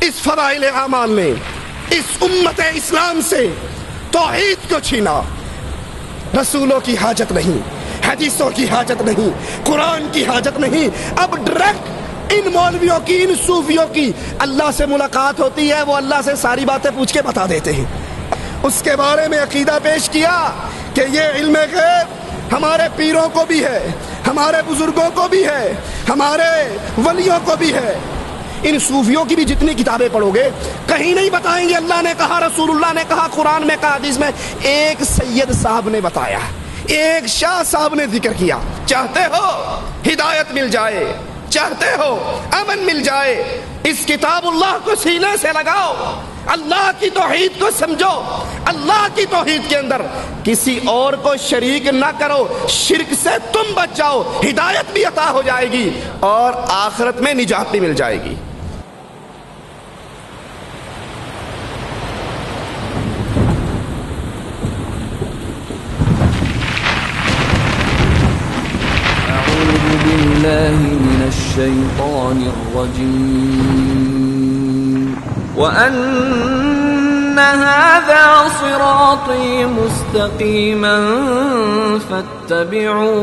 اس فضائل اعمال نے اس امت اسلام سے توحید کو چھینا۔ رسولوں کی حاجت نہیں، حدیثوں کی حاجت نہیں، قرآن کی حاجت نہیں، اب ڈائریکٹ ان مولویوں کی، ان صوفیوں کی اللہ سے ملاقات ہوتی ہے، وہ اللہ سے ساری باتیں پوچھ کے بتا دیتے ہیں۔ اس کے بارے میں عقیدہ پیش کیا کہ یہ علم غیب ہمارے پیروں کو بھی ہے، ہمارے بزرگوں کو بھی ہے، ہمارے ولیوں کو بھی ہے۔ ان صوفیوں کی بھی جتنی کتابیں پڑھو گے کہیں نہیں بتائیں گے اللہ نے کہا، رسول اللہ نے کہا، قرآن میں کہا، حدیث میں۔ ایک سید صاحب نے بتایا، ایک شاہ صاحب نے ذکر کیا۔ چاہتے ہو ہدایت مل جائے، چاہتے ہو امن مل جائے، اس کتاب اللہ کو سینے سے لگاؤ، اللہ کی توحید کو سمجھو، اللہ کی توحید کے اندر کسی اور کو شریک نہ کرو، شرک سے تم بچ جاؤ، ہدایت بھی عطا ہو جائے گی اور آخرت میں نجات بھی مل جائے گی۔ من الشيطان الرجيم وأن هذا صراطي مستقيما فاتبعوه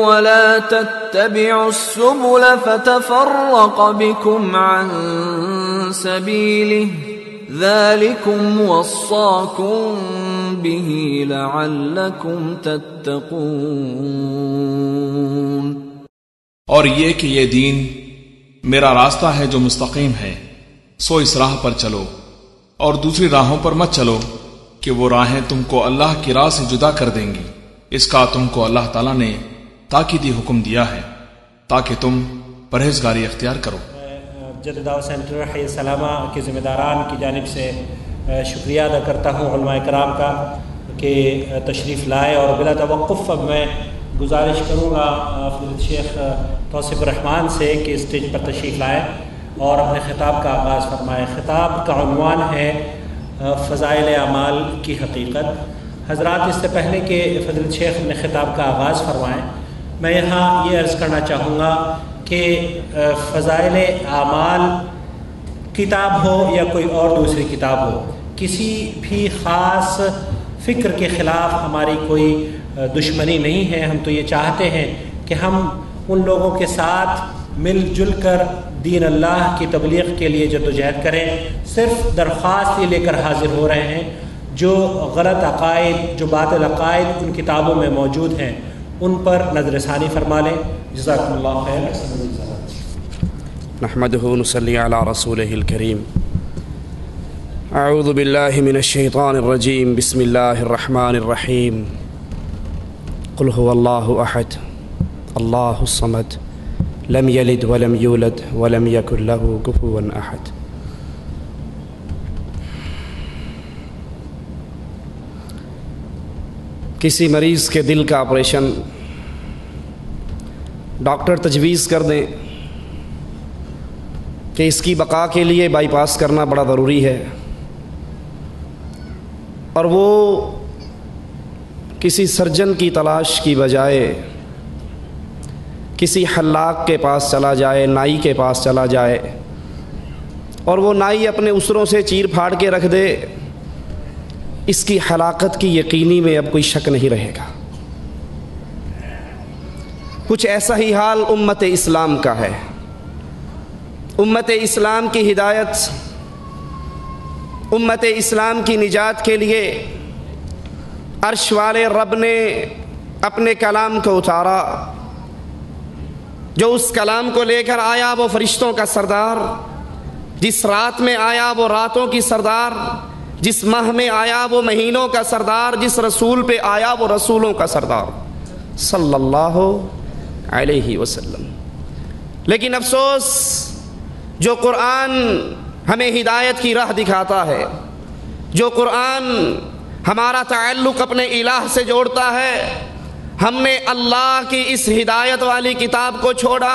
ولا تتبعوا السبل فتفرق بكم عن سبيله ذلكم وصاكم به لعلكم تتقون۔ اور یہ کہ یہ دین میرا راستہ ہے جو مستقیم ہے، سو اس راہ پر چلو اور دوسری راہوں پر مت چلو کہ وہ راہیں تم کو اللہ کی راہ سے جدا کر دیں گی۔ اس کا تم کو اللہ تعالیٰ نے تاکیدی حکم دیا ہے تاکہ تم پرہیزگاری اختیار کرو۔ جدہ دعوت سینٹر حی السلامہ کے ذمہ داران کی جانب سے شکریہ ادا کرتا ہوں علماء کرام کا کہ تشریف لائے، اور بلا توقف اب میں گزارش کروں گا فضیلت شیخ توصیف الرحمان سے کہ اسٹیج پر تشریف لائے اور اپنے خطاب کا آغاز فرمائے۔ خطاب کا عنوان ہے فضائل اعمال کی حقیقت۔ حضرات، اس سے پہلے کہ فضیلت شیخ نے خطاب کا آغاز فرمائیں، میں یہاں یہ عرض کرنا چاہوں گا کہ فضائل اعمال کتاب ہو یا کوئی اور دوسری کتاب ہو، کسی بھی خاص فکر کے خلاف ہماری کوئی دشمنی نہیں ہے۔ ہم تو یہ چاہتے ہیں کہ ہم ان لوگوں کے ساتھ مل جل کر دین اللہ کی تبلیغ کے لیے جدوجہد کریں۔ صرف درخواست یہ لے کر حاضر ہو رہے ہیں جو غلط عقائد، جو باطل عقائد ان کتابوں میں موجود ہیں، ان پر نظر ثانی فرما لیں۔ جزاکم اللہ خیر۔ نحمده ونصلي على رسوله الكريم۔ اعوذ باللہ من الشیطان الرجیم، بسم اللہ الرحمن الرحیم۔ قل هو اللہ احد اللہ الصمد لم یلد ولم یولد ولم یکن له کفوا احد۔ کسی مریض کے دل کا آپریشن ڈاکٹر تجویز کر دیں کہ اس کی بقا کے لیے بائی پاس کرنا بڑا ضروری ہے، اور وہ کسی سرجن کی تلاش کی بجائے کسی حلاق کے پاس چلا جائے، نائی کے پاس چلا جائے، اور وہ نائی اپنے اسروں سے چیر پھاڑ کے رکھ دے، اس کی حلاقت کی یقینی میں اب کوئی شک نہیں رہے گا۔ کچھ ایسا ہی حال امت اسلام کا ہے۔ امت اسلام کی ہدایت، امت اسلام کی نجات کے لیے عرش والے رب نے اپنے کلام کو اتارا۔ جو اس کلام کو لے کر آیا وہ فرشتوں کا سردار، جس رات میں آیا وہ راتوں کی سردار، جس ماہ میں آیا وہ مہینوں کا سردار، جس رسول پہ آیا وہ رسولوں کا سردار صلی اللہ علیہ وسلم۔ لیکن افسوس، جو قرآن ہمیں ہدایت کی راہ دکھاتا ہے، جو قرآن ہمارا تعلق اپنے الہ سے جوڑتا ہے، ہم نے اللہ کی اس ہدایت والی کتاب کو چھوڑا،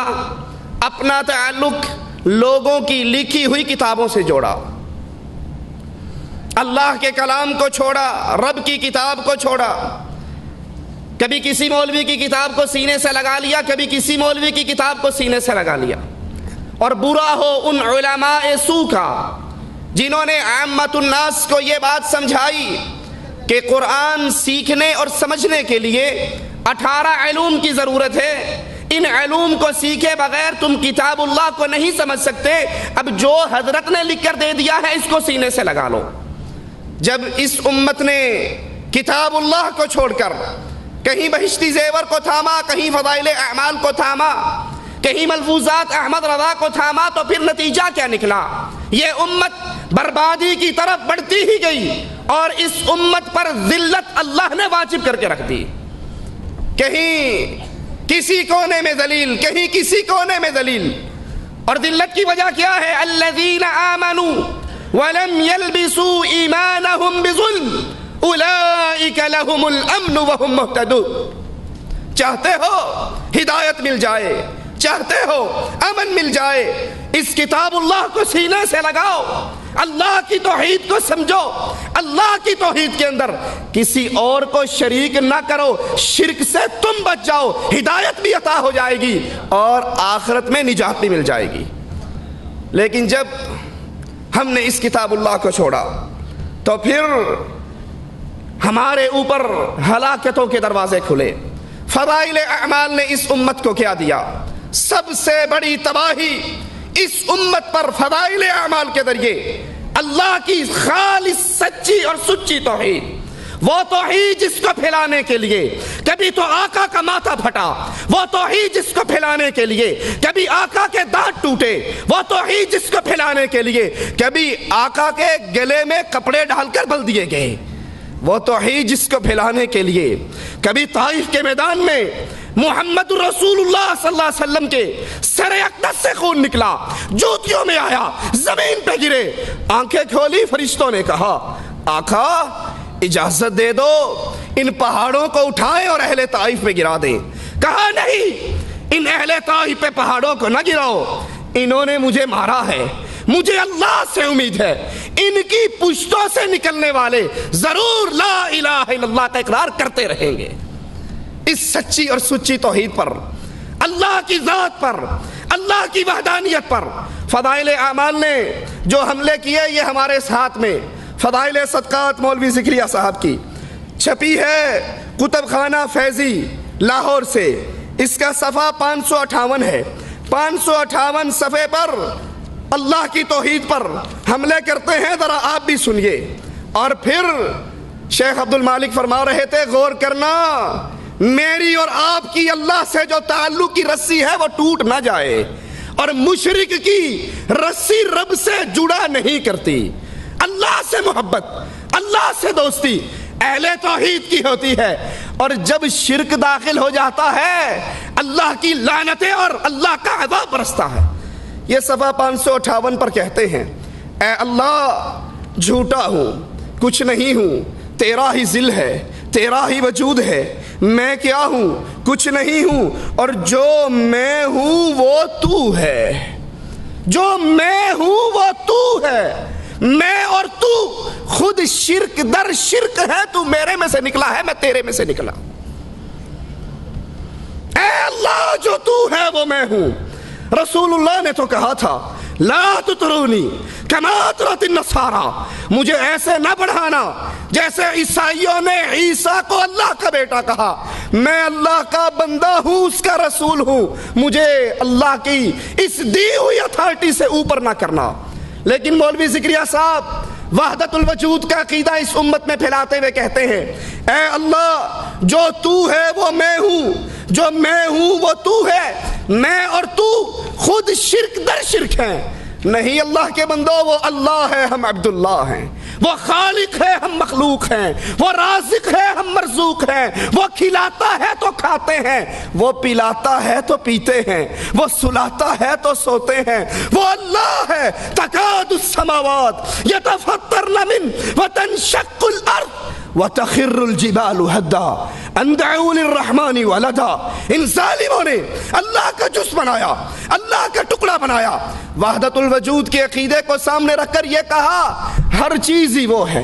اپنا تعلق لوگوں کی لکھی ہوئی کتابوں سے جوڑا، اللہ کے کلام کو چھوڑا، رب کی کتاب کو چھوڑا۔ کبھی کسی مولوی کی کتاب کو سینے سے لگا لیا، کبھی کسی مولوی کی کتاب کو سینے سے لگا لیا. اور برا ہو ان علماء سو کا جنہوں نے عامت الناس کو یہ بات سمجھائی کہ قرآن سیکھنے اور سمجھنے کے لیے 18 علوم کی ضرورت ہے، ان علوم کو سیکھے بغیر تم کتاب اللہ کو نہیں سمجھ سکتے، اب جو حضرت نے لکھ کر دے دیا ہے اس کو سینے سے لگا لو. جب اس امت نے کتاب اللہ کو چھوڑ کر کہیں بہشتی زیور کو تھاما، کہیں فضائل اعمال کو تھاما، کہیں ملفوظات احمد رضا کو تھاما، تو پھر نتیجہ کیا نکلا؟ یہ امت بربادی کی طرف بڑھتی ہی گئی اور اس امت پر ذلت اللہ نے واجب کر کے رکھ دی. کہیں کسی کونے میں ذلیل، کہیں کسی کونے میں ذلیل. اور ذلت کی وجہ کیا ہے؟ الذین آمنوا ولم يلبسوا ایمانہم بظلم اولئک لہم الامن وہم مہتدون. چاہتے ہو ہدایت مل جائے، چاہتے ہو امن مل جائے، اس کتاب اللہ کو سینے سے لگاؤ، اللہ کی توحید کو سمجھو، اللہ کی توحید کے اندر کسی اور کو شریک نہ کرو، شرک سے تم بچ جاؤ، ہدایت بھی عطا ہو جائے گی اور آخرت میں نجات بھی مل جائے گی. لیکن جب ہم نے اس کتاب اللہ کو چھوڑا تو پھر ہمارے اوپر ہلاکتوں کے دروازے کھلے. فضائل اعمال نے اس امت کو کیا دیا؟ سب سے بڑی تباہی اس امت پر فضائل اعمال کے ذریعے اللہ کی خالص سچی اور سچی توحید، وہ توحید جس کو پھیلانے کے لیے کبھی تو آقا کا ماتھا پھٹا، وہ توحید جس کو پھیلانے کے لیے کبھی آقا کے دانت ٹوٹے، وہ توحید جس کو پھیلانے کے لیے کبھی آقا کے گلے میں کپڑے ڈال کر بل دیے گئے، وہ توحید جس کو پھیلانے کے لیے کبھی طائف کے میدان میں محمد رسول اللہ صلی اللہ علیہ وسلم کے سر اقدس سے خون نکلا، جوتیوں میں آیا، زمین پہ گرے، آنکھیں کھولی، فرشتوں نے کہا آقا اجازت دے دو ان پہاڑوں کو اٹھائیں اور اہل طائف میں گرا دیں. کہا نہیں، ان اہل طائف پہ پہاڑوں کو نہ گراؤ، انہوں نے مجھے مارا ہے، مجھے اللہ سے امید ہے ان کی پشتوں سے نکلنے والے ضرور لا الہ الا اللہ کا اقرار کرتے رہیں گے. اس سچی اور سچی توحید پر، اللہ کی ذات پر، اللہ کی وحدانیت پر فضائل اعمال نے جو حملے کیے، یہ ہمارے ساتھ میں فضائل صدقات مولوی ذکریہ صاحب کی چھپی ہے کتب خانہ فیضی لاہور سے. اس کا صفحہ 558 ہے. 558 صفحے پر اللہ کی توحید پر حملے کرتے ہیں، ذرا آپ بھی سنیے. اور پھر شیخ عبد المالک فرما رہے تھے غور کرنا، میری اور آپ کی اللہ سے جو تعلق کی رسی ہے وہ ٹوٹ نہ جائے، اور مشرک کی رسی رب سے جڑا نہیں کرتی. اللہ سے محبت، اللہ سے دوستی اہل توحید کی ہوتی ہے، اور جب شرک داخل ہو جاتا ہے اللہ کی لعنتیں اور اللہ کا عذاب برستا ہے. یہ صفحہ 558 پر کہتے ہیں اے اللہ جھوٹا ہوں، کچھ نہیں ہوں، تیرا ہی ذل ہے، تیرا ہی وجود ہے، میں کیا ہوں؟ کچھ نہیں ہوں، اور جو میں ہوں وہ تو ہے، جو میں ہوں وہ تو ہے، میں اور تو خود شرک در شرک ہے، تو میرے میں سے نکلا ہے، میں تیرے میں سے نکلا. اے اللہ جو تو ہے وہ میں ہوں. رسول اللہ نے تو کہا تھا لا تطرونی کما اطرت النصارى، مجھے ایسے نہ بڑھانا جیسے عیسائیوں نے عیسیٰ کو اللہ کا بیٹا کہا. میں اللہ کا بندہ ہوں، اس کا رسول ہوں، مجھے اللہ کی اس دی ہوئی اتھارٹی سے اوپر نہ کرنا. لیکن مولوی ذکریہ صاحب وحدت الوجود کا عقیدہ اس امت میں پھیلاتے ہوئے کہتے ہیں اے اللہ جو تو ہے وہ میں ہوں، جو میں ہوں وہ تو ہے، میں اور تو خود شرک در شرک ہیں. نہیں اللہ کے بندو، وہ اللہ ہے، ہم عبداللہ ہیں، وہ خالق ہے، ہم مخلوق ہیں، وہ رازق ہے، ہم مرزوق ہیں، وہ کھلاتا ہے تو کھاتے ہیں، وہ پلاتا ہے تو پیتے ہیں، وہ سلاتا ہے تو سوتے ہیں، وہ اللہ ہے. تکاد السماوات یتفطرن من وتنشق الارض وتخر الجبال هدا ان دعوا للرحمن ولدا. ان ظالموں نے اللہ کا جسم بنایا، اللہ کا ٹکڑا بنایا، وحدت الوجود کے عقیدے کو سامنے رکھ کر یہ کہا ہر چیز ہی وہ ہے،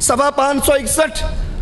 561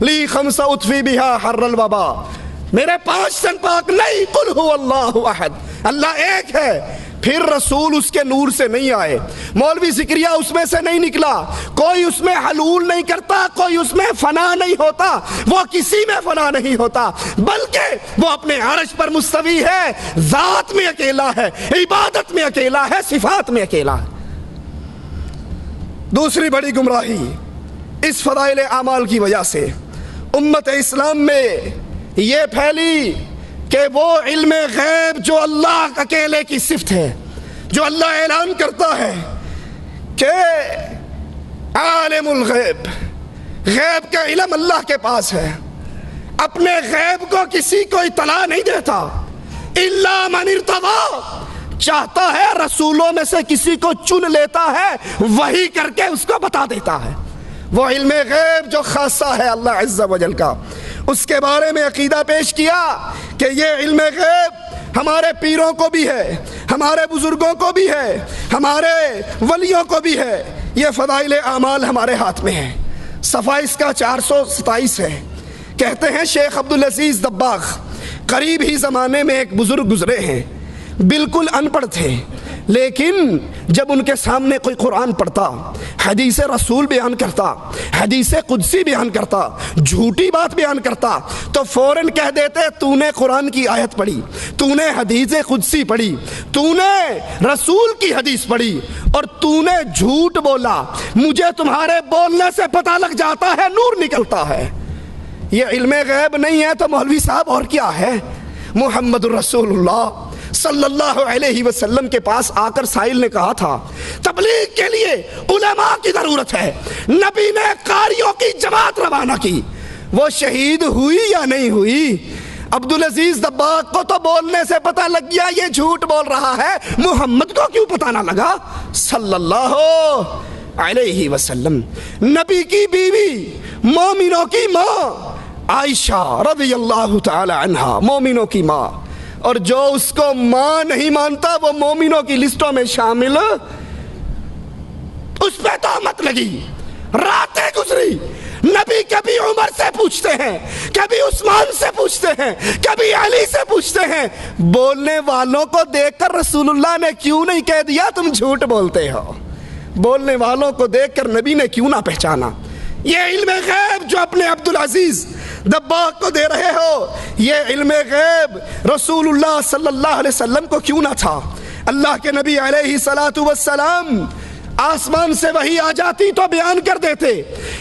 لی خمس اطفی بہا حر الوبا، میرے 5 دن پاک نہیں، قل هو اللہ احد، اللہ ایک ہے۔ پھر رسول اس کے نور سے نہیں آئے، مولوی ذکریہ اس میں سے نہیں نکلا، کوئی اس میں حلول نہیں کرتا، کوئی اس میں فنا نہیں ہوتا، وہ کسی میں فنا نہیں ہوتا، بلکہ وہ اپنے عرش پر مستوی ہے، ذات میں اکیلا ہے، عبادت میں اکیلا ہے، صفات میں اکیلا ہے۔ دوسری بڑی گمراہی اس فضائل اعمال کی وجہ سے امت اسلام میں یہ پھیلی کہ وہ علم غیب جو اللہ اکیلے کی صفت ہے، جو اللہ اعلان کرتا ہے کہ عالم الغیب، غیب کا علم اللہ کے پاس ہے، اپنے غیب کو کسی کو اطلاع نہیں دیتا، الا من ارتضی، چاہتا ہے رسولوں میں سے کسی کو چن لیتا ہے، وہی کر کے اس کو بتا دیتا ہے۔ وہ علم غیب جو خاصہ ہے اللہ عز و جل کا، اس کے بارے میں عقیدہ پیش کیا کہ یہ علم غیب ہمارے پیروں کو بھی ہے، ہمارے بزرگوں کو بھی ہے، ہمارے ولیوں کو بھی ہے، یہ فضائل اعمال ہمارے ہاتھ میں ہے۔ صفحہ اس کا 427 ہے۔ کہتے ہیں شیخ عبدالعزیز دباغ، قریب ہی زمانے میں ایک بزرگ گزرے ہیں، بالکل ان پڑھ تھے، لیکن جب ان کے سامنے کوئی قرآن پڑھتا، حدیث رسول بیان کرتا، حدیث قدسی بیان کرتا، جھوٹی بات بیان کرتا، تو فوراً کہہ دیتے تو نے قرآن کی آیت پڑھی، تو نے حدیث قدسی پڑھی، تو نے رسول کی حدیث پڑھی، اور تو نے جھوٹ بولا، مجھے تمہارے بولنے سے پتہ لگ جاتا ہے، نور نکلتا ہے۔ یہ علم غیب نہیں ہے تو مولوی صاحب اور کیا ہے؟ محمد الرسول اللہ صلی اللہ علیہ وسلم کے پاس آ کر سائل نے کہا تھا تبلیغ کے لیے علماء کی ضرورت ہے، نبی نے قاریوں کی جماعت روانہ کی، وہ شہید ہوئی یا نہیں ہوئی؟ عبدالعزیز دباغ کو تو بولنے سے پتہ لگ گیا یہ جھوٹ بول رہا ہے، محمد کو کیوں پتہ نہ لگا صلی اللہ علیہ وسلم؟ نبی کی بیوی، مومنوں کی ماں عائشہ رضی اللہ تعالی عنہا، مومنوں کی ماں، اور جو اس کو ماں نہیں مانتا وہ مومنوں کی لسٹوں میں شامل، اس پہ تہمت لگی، راتیں گزری، نبی کبھی عمر سے پوچھتے ہیں، کبھی عثمان سے پوچھتے ہیں، کبھی علی سے پوچھتے ہیں، بولنے والوں کو دیکھ کر رسول اللہ نے کیوں نہیں کہہ دیا تم جھوٹ بولتے ہو؟ بولنے والوں کو دیکھ کر نبی نے کیوں نہ پہچانا؟ یہ علم غیب جو اپنے عبدالعزیز دباغ کو دے رہے ہو، یہ علم غیب رسول اللہ صلی اللہ علیہ وسلم کو کیوں نہ تھا؟ اللہ کے نبی علیہ السلام آسمان سے وحی آ جاتی تو بیان کر دیتے،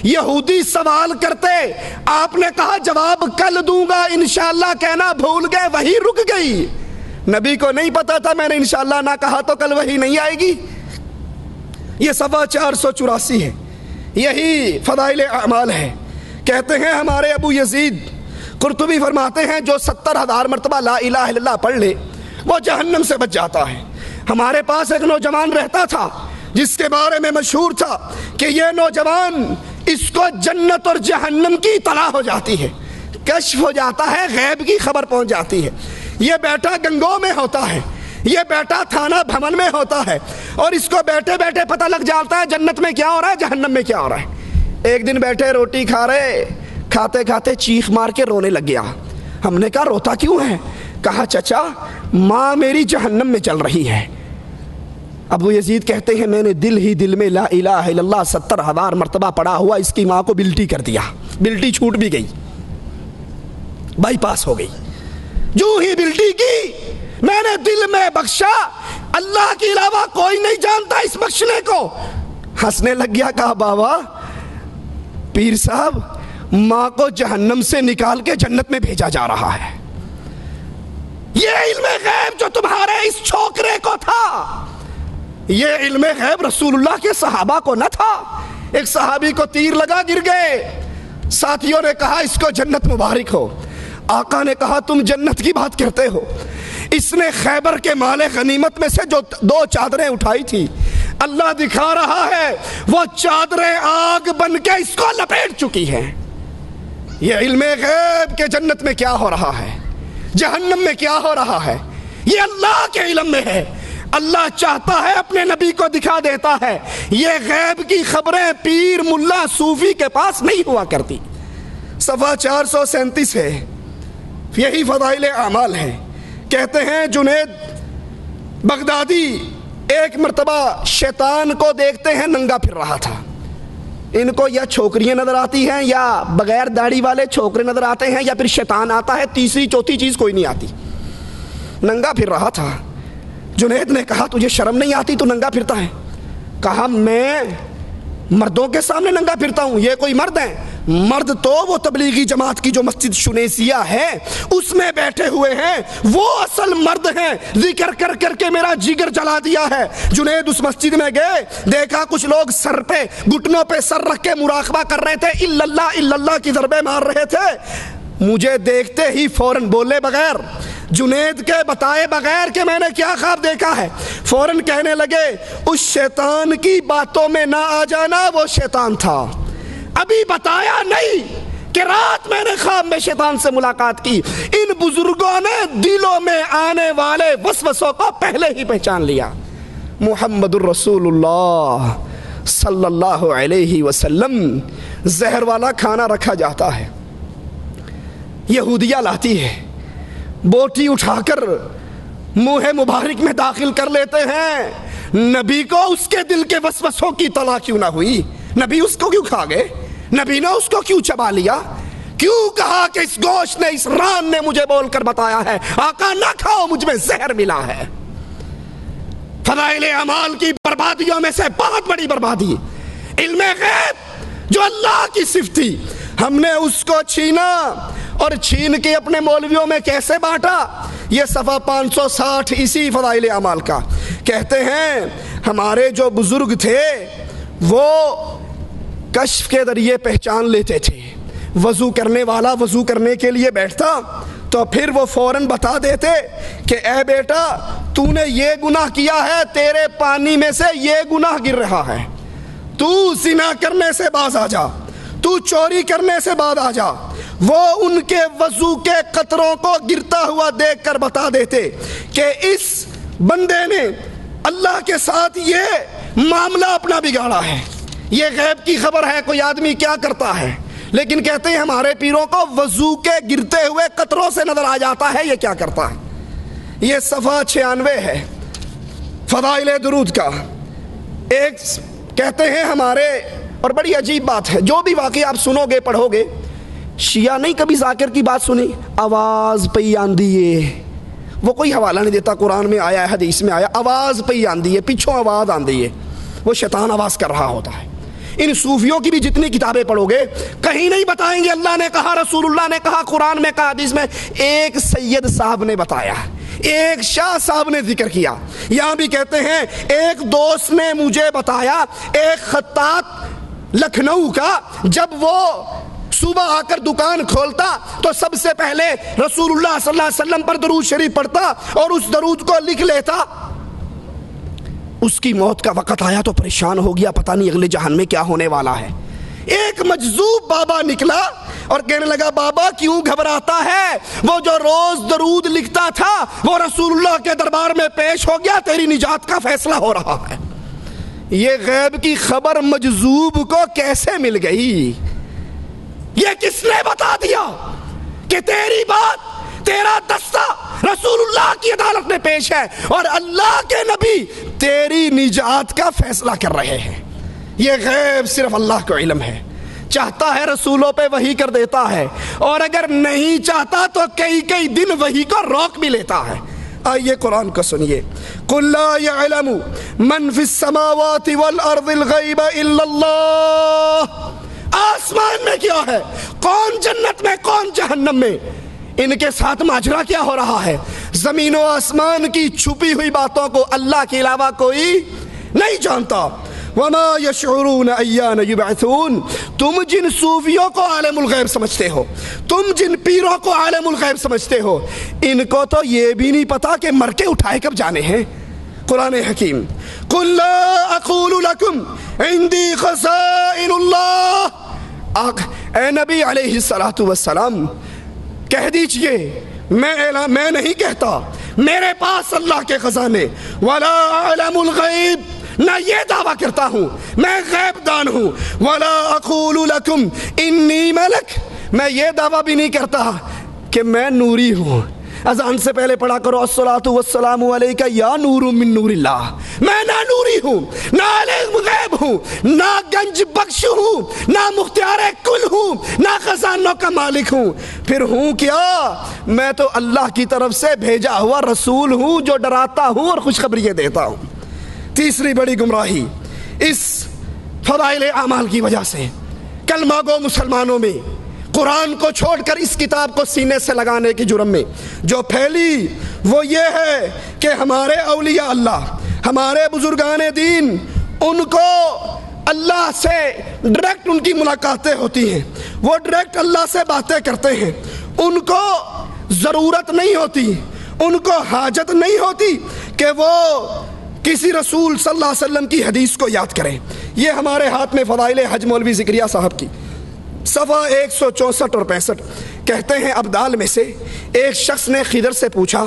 یہودی سوال کرتے، آپ نے کہا جواب کل دوں گا انشاءاللہ کہنا بھول گئے، وحی رک گئی، نبی کو نہیں پتا تھا میں نے انشاءاللہ نہ کہا تو کل وحی نہیں آئے گی۔ یہ صفحہ 484 ہے، یہی فضائل اعمال ہے۔ کہتے ہیں ہمارے ابو یزید قرطبی فرماتے ہیں جو 70,000 مرتبہ لا الہ الا اللہ پڑھ لے وہ جہنم سے بچ جاتا ہے۔ ہمارے پاس ایک نوجوان رہتا تھا جس کے بارے میں مشہور تھا کہ یہ نوجوان اس کو جنت اور جہنم کی اطلاع ہو جاتی ہے، کشف ہو جاتا ہے، غیب کی خبر پہنچ جاتی ہے۔ یہ بیٹا گنگو میں ہوتا ہے، یہ بیٹا تھانہ بھون میں ہوتا ہے، اور اس کو بیٹھے بیٹھے پتہ لگ جاتا ہے جنت میں کیا ہو رہا ہے، جہنم میں کیا ہو رہا ہے۔ ایک دن بیٹھے روٹی کھا رہے، کھاتے کھاتے چیخ مار کے رونے لگ گیا۔ ہم نے کہا روتا کیوں ہے؟ کہا چچا ماں میری جہنم میں چل رہی ہے۔ ابو یزید کہتے ہیں میں نے دل ہی دل میں لا الہ الا اللہ 70,000 مرتبہ پڑھا ہوا اس کی ماں کو بلٹی کر دیا، بلٹی چھوٹ بھی گئی، بائی پاس ہو گئی۔ جو ہی بلٹی کی میں نے دل میں بخشا، اللہ کے علاوہ کوئی نہیں جانتا اس بخشنے کو۔ ہنسنے لگ گیا، کہا بابا پیر صاحب ماں کو جہنم سے نکال کے جنت میں بھیجا جا رہا ہے۔ یہ علم غیب جو تمہارے اس چھوکرے کو تھا، یہ علم غیب رسول اللہ کے صحابہ کو نہ تھا۔ ایک صحابی کو تیر لگا گر گئے، ساتھیوں نے کہا اس کو جنت مبارک ہو۔ آقا نے کہا تم جنت کی بات کرتے ہو، اس نے خیبر کے مال غنیمت میں سے جو 2 چادریں اٹھائی تھی، اللہ دکھا رہا ہے وہ چادریں آگ بن کے اس کو لپیٹ چکی ہیں۔ یہ علم غیب کہ جنت میں کیا ہو رہا ہے، جہنم میں کیا ہو رہا ہے، یہ اللہ کے علم میں ہے۔ اللہ چاہتا ہے اپنے نبی کو دکھا دیتا ہے۔ یہ غیب کی خبریں پیر ملا صوفی کے پاس نہیں ہوا کرتی۔ صفحہ 437 ہے، یہی فضائل اعمال ہے۔ کہتے ہیں جنید بغدادی ایک مرتبہ شیطان کو دیکھتے ہیں ننگا پھر رہا تھا۔ ان کو یا چھوکریاں نظر آتی ہیں یا بغیر داڑھی والے چھوکرے نظر آتے ہیں یا پھر شیطان آتا ہے، تیسری چوتھی چیز کوئی نہیں آتی۔ ننگا پھر رہا تھا۔ جنید نے کہا تجھے شرم نہیں آتی تو ننگا پھرتا ہے؟ کہا میں مردوں کے سامنے ننگا پھرتا ہوں، یہ کوئی مرد ہیں؟ مرد تو وہ تبلیغی جماعت کی جو مسجد شنیسیہ ہے اس میں بیٹھے ہوئے ہیں، وہ اصل مرد ہیں۔ ذکر کر کر کے میرا جگر جلا دیا ہے۔ جنید اس مسجد میں گئے، دیکھا کچھ لوگ سر پہ گھٹنوں پہ سر رکھ کے مراقبہ کر رہے تھے، الا اللہ کی ضربیں مار رہے تھے۔ مجھے دیکھتے ہی فوراً بولے بغیر، جنید کے بتائے بغیر کہ میں نے کیا خواب دیکھا ہے، فوراً کہنے لگے اس شیطان کی باتوں میں نہ آ جانا، وہ شیطان تھا، ابھی بتایا نہیں کہ رات میں نے خواب میں شیطان سے ملاقات کی۔ ان بزرگوں نے دلوں میں آنے والے وسوسوں کو پہلے ہی پہچان لیا۔ محمد الرسول اللہ صلی اللہ علیہ وسلم، زہر والا کھانا رکھا جاتا ہے، یہودیہ لاتی ہے، بوٹی اٹھا کر منہ مبارک میں داخل کر لیتے ہیں۔ نبی کو اس کے دل کے وسوسوں کی اطلاع کیوں نہ ہوئی؟ نبی اس کو کیوں کھا گئے؟ نبی نے اس کو کیوں چبا لیا؟ کیوں کہا کہ اس گوشت نے، اس ران نے مجھے بول کر بتایا ہے آقا نہ کھاؤ، مجھ میں زہر ملا ہے۔ فضائل اعمال کی بربادیوں میں سے بہت بڑی بربادی علم غیب جو اللہ کی صفت تھی، ہم نے اس کو چھینا اور چھین کے اپنے مولویوں میں کیسے بانٹا؟ یہ صفحہ 560 اسی فضائل اعمال کا۔ کہتے ہیں ہمارے جو بزرگ تھے وہ کشف کے ذریعے پہچان لیتے تھے، وضو کرنے والا وضو کرنے کے لیے بیٹھتا تو پھر وہ فوراً بتا دیتے کہ اے بیٹا تو نے یہ گناہ کیا ہے، تیرے پانی میں سے یہ گناہ گر رہا ہے، تو زنا کرنے سے باز آ جا، تو چوری کرنے سے باز آ جا۔ وہ ان کے وضو کے قطروں کو گرتا ہوا دیکھ کر بتا دیتے کہ اس بندے نے اللہ کے ساتھ یہ معاملہ اپنا بگاڑا ہے۔ یہ غیب کی خبر ہے، کوئی آدمی کیا کرتا ہے، لیکن کہتے ہیں ہمارے پیروں کو وضو کے گرتے ہوئے قطروں سے نظر آ جاتا ہے یہ کیا کرتا ہے۔ یہ صفحہ 96 ہے فضائل درود کا۔ ایک کہتے ہیں ہمارے، اور بڑی عجیب بات ہے، جو بھی واقعہ آپ سنو گے پڑھو گے، شیعہ نہیں کبھی ذاکر کی بات سنی، آواز پئی آندی ہے، وہ کوئی حوالہ نہیں دیتا قرآن میں آیا ہے حدیث میں آیا، آواز پئی آندی ہے، پیچھوں آواز آندی ہے، وہ شیطان آواز کر رہا ہوتا ہے۔ ان صوفیوں کی بھی جتنی کتابیں پڑھو گے کہیں نہیں بتائیں گے اللہ نے کہا، رسول اللہ نے کہا، قرآن میں کہا، حدیث میں۔ ایک سید صاحب نے بتایا، ایک شاہ صاحب نے ذکر کیا۔ یہاں بھی کہتے ہیں ایک دوست نے مجھے بتایا، ایک خطاط لکھنؤ کا جب وہ صبح آ کر دکان کھولتا تو سب سے پہلے رسول اللہ صلی اللہ علیہ وسلم پر درود شریف پڑھتا اور اس درود کو لکھ لیتا۔ اس کی موت کا وقت آیا تو پریشان ہو گیا، پتہ نہیں اگلے جہان میں کیا ہونے والا ہے۔ ایک مجذوب بابا نکلا اور کہنے لگا بابا کیوں گھبراتا ہے، وہ جو روز درود لکھتا تھا وہ رسول اللہ کے دربار میں پیش ہو گیا، تیری نجات کا فیصلہ ہو رہا ہے۔ یہ غیب کی خبر مجذوب کو کیسے مل گئی؟ یہ کس نے بتا دیا کہ تیری بات، تیرا دستہ رسول اللہ کی عدالت میں پیش ہے اور اللہ کے نبی تیری نجات کا فیصلہ کر رہے ہیں؟ یہ غیب صرف اللہ کو علم ہے، چاہتا ہے رسولوں پہ وحی کر دیتا ہے، اور اگر نہیں چاہتا تو کئی کئی دن وحی کو روک بھی لیتا ہے۔ آئیے قرآن کو سنیے، قُلْ لَا يَعْلَمُ مَنْ فِي السَّمَاوَاتِ وَالْأَرْضِ الْغَيْبَ إِلَّا اللَّهُ۔ آسمان میں کیا ہے، کون جنت میں کون جہنم میں، ان کے ساتھ ماجرا کیا ہو رہا ہے؟ زمین و آسمان کی چھپی ہوئی باتوں کو اللہ کے علاوہ کوئی نہیں جانتا۔ وَمَا يَشْعُرُونَ أَيَّانَ يُبْعَثُونَ۔ تم جن صوفیوں کو عالم الغیب سمجھتے ہو، تم جن پیروں کو عالم الغیب سمجھتے ہو، ان کو تو یہ بھی نہیں پتا کہ مر کے اٹھائے کب جانے ہیں۔ قرآن حکیم، قُلْ لَا أَقُولُ لَكُمْ عِنْدِي خَزَائِنُ اللَّهِ۔ اے نبی علیہ السلام کہہ دیجئے میں نہیں کہتا میرے پاس اللہ کے خزانے، وَلَا أَعْلَمُ الْغَيْبِ، نہ یہ دعویٰ کرتا ہوں میں غیب دان ہوں، وَلَا أَقُولُ لَكُمْ إِنِّي مَلَكٌ، میں یہ دعویٰ بھی نہیں کرتا کہ میں نوری ہوں. اذان سے پہلے پڑھا کرو الصلاۃ والسلام علیک یا نور من نور اللہ. میں نہ نوری ہوں، نہ عالم غیب ہوں، نہ گنج بخش ہوں، نہ مختار کل ہوں، نہ خزانوں کا مالک ہوں. پھر ہوں کیا؟ میں تو اللہ کی طرف سے بھیجا ہوا رسول ہوں جو ڈراتا ہوں اور خوشخبریاں دیتا ہوں. تیسری بڑی گمراہی اس فضائل اعمال کی وجہ سے کلمہ گو مسلمانوں میں قرآن کو چھوڑ کر اس کتاب کو سینے سے لگانے کی جرم میں جو پھیلی وہ یہ ہے کہ ہمارے اولیاء اللہ، ہمارے بزرگان دین، ان کو اللہ سے ڈائریکٹ ان کی ملاقاتیں ہوتی ہیں، وہ ڈائریکٹ اللہ سے باتیں کرتے ہیں. ان کو ضرورت نہیں ہوتی، ان کو حاجت نہیں ہوتی کہ وہ کسی رسول صلی اللہ علیہ وسلم کی حدیث کو یاد کریں. یہ ہمارے ہاتھ میں فضائل حج مولوی ذکریہ صاحب کی صفحہ 164 اور 65 کہتے ہیں ابدال میں سے ایک شخص نے خضر سے پوچھا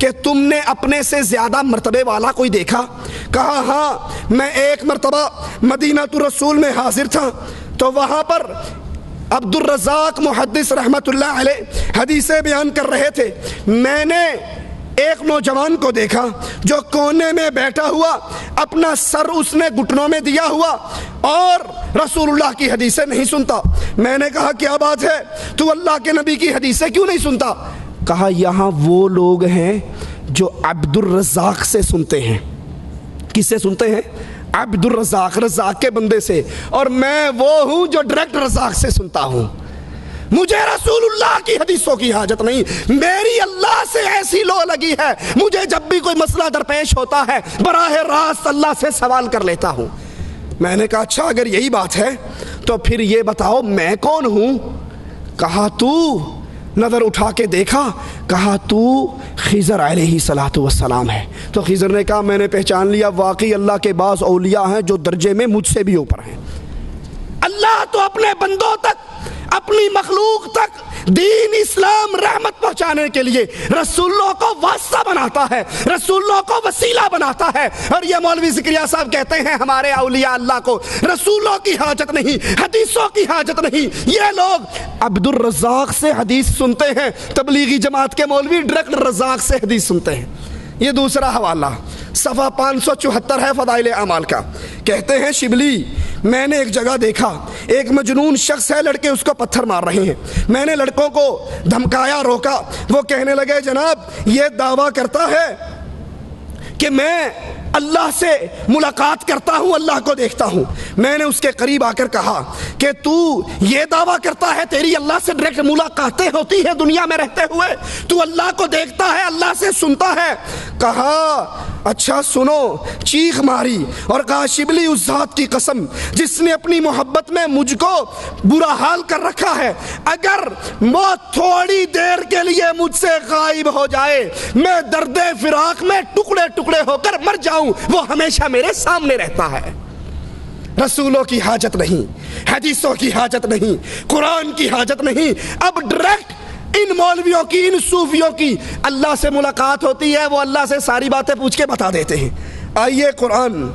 کہ تم نے اپنے سے زیادہ مرتبے والا کوئی دیکھا؟ کہا ہاں، میں ایک مرتبہ مدینہ الرسول میں حاضر تھا تو وہاں پر عبد الرزاق محدث رحمت اللہ علیہ حدیثیں بیان کر رہے تھے. میں نے ایک نوجوان کو دیکھا جو کونے میں بیٹھا ہوا، اپنا سر اس نے گھٹنوں میں دیا ہوا اور رسول اللہ کی حدیثیں نہیں سنتا. میں نے کہا کیا بات ہے، تو اللہ کے نبی کی حدیثیں کیوں نہیں سنتا؟ کہا یہاں وہ لوگ ہیں جو عبد الرزاق سے سنتے ہیں. کس سے سنتے ہیں؟ عبد الرزاق، رزاق کے بندے سے. اور میں وہ ہوں جو ڈائریکٹ رزاق سے سنتا ہوں. مجھے رسول اللہ کی حدیثوں کی حاجت نہیں، میری اللہ سے ایسی لو لگی ہے، مجھے جب بھی کوئی مسئلہ درپیش ہوتا ہے براہ راست اللہ سے سوال کر لیتا ہوں. میں نے کہا اچھا اگر یہی بات ہے تو پھر یہ بتاؤ میں کون ہوں؟ کہا تو، نظر اٹھا کے دیکھا، کہا تو خضر علیہ الصلوۃ والسلام ہے. تو خضر نے کہا میں نے پہچان لیا، واقعی اللہ کے بعض اولیاء ہیں جو درجے میں مجھ سے بھی اوپر ہیں. اللہ تو اپنے بندوں تک، اپنی مخلوق تک دین اسلام رحمت پہنچانے کے لیے رسولوں کو واسطہ بناتا ہے، رسولوں کو وسیلہ بناتا ہے. اور یہ مولوی ذکریہ صاحب کہتے ہیں ہمارے اولیاء اللہ کو رسولوں کی حاجت نہیں، حدیثوں کی حاجت نہیں. یہ لوگ عبد الرزاق سے حدیث سنتے ہیں، تبلیغی جماعت کے مولوی ڈائریکٹ رزاق سے حدیث سنتے ہیں. یہ دوسرا حوالہ صفحہ 574 ہے فضائل اعمال کا. کہتے ہیں شبلی میں نے ایک جگہ دیکھا ایک مجنون شخص ہے، لڑکے اس کو پتھر مار رہے ہیں. میں نے لڑکوں کو دھمکایا، روکا. وہ کہنے لگے جناب یہ دعویٰ کرتا ہے کہ میں اللہ سے ملاقات کرتا ہوں، اللہ کو دیکھتا ہوں. میں نے اس کے قریب آ کر کہا کہ تو یہ دعویٰ کرتا ہے تیری اللہ سے ڈائریکٹ ملاقاتیں ہوتی ہیں دنیا میں رہتے ہوئے، تو اللہ کو دیکھتا ہے، اللہ سے سنتا ہے؟ کہا اچھا سنو. چیخ ماری اور کہا شبلی اس ذات کی قسم جس نے اپنی محبت میں مجھ کو برا حال کر رکھا ہے، اگر موت تھوڑی دیر کے لیے مجھ سے غائب ہو جائے، میں درد فراق میں ٹکڑے ٹکڑے ہو کر مر جاؤں، وہ ہمیشہ میرے سامنے رہتا ہے. رسولوں کی حاجت نہیں، حدیثوں کی حاجت نہیں، قرآن کی حاجت نہیں. اب ڈائریکٹ ان مولویوں کی، ان صوفیوں کی اللہ سے ملاقات ہوتی ہے، وہ اللہ سے ساری باتیں پوچھ کے بتا دیتے ہیں. آئیے قرآن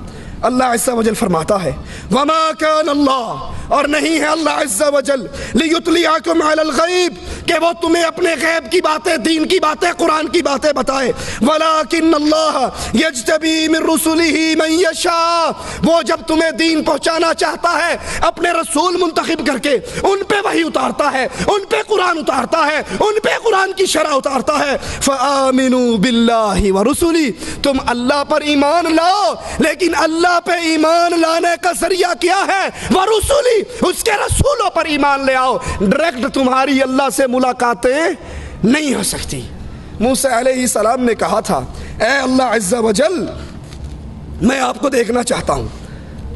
اللہ عز و جل فرماتا ہے وما کان اللہ، اور نہیں ہے اللہ عز و جل لیطلعکم علی الغیب کہ وہ تمہیں اپنے غیب کی باتیں، دین کی باتیں، قرآن کی باتیں بتائے. ولکن اللہ یجتبی من رسلہ من یشاء، وہ جب تمہیں دین پہنچانا چاہتا ہے اپنے رسول منتخب کر کے ان پہ وحی اتارتا ہے، ان پہ قرآن اتارتا ہے، ان پہ قرآن کی شرح اتارتا ہے. فآمنوا باللہ ورسلہ، تم اللہ پر ایمان لاؤ، لیکن اللہ پہ ایمان لانے کا ذریعہ کیا ہے؟ ورسولی، اس کے رسولوں پر ایمان لے آؤ. ڈائریکٹ تمہاری اللہ سے ملاقاتیں نہیں ہو سکتی. موسیٰ علیہ السلام نے کہا تھا اے اللہ عز و جل میں آپ کو دیکھنا چاہتا ہوں،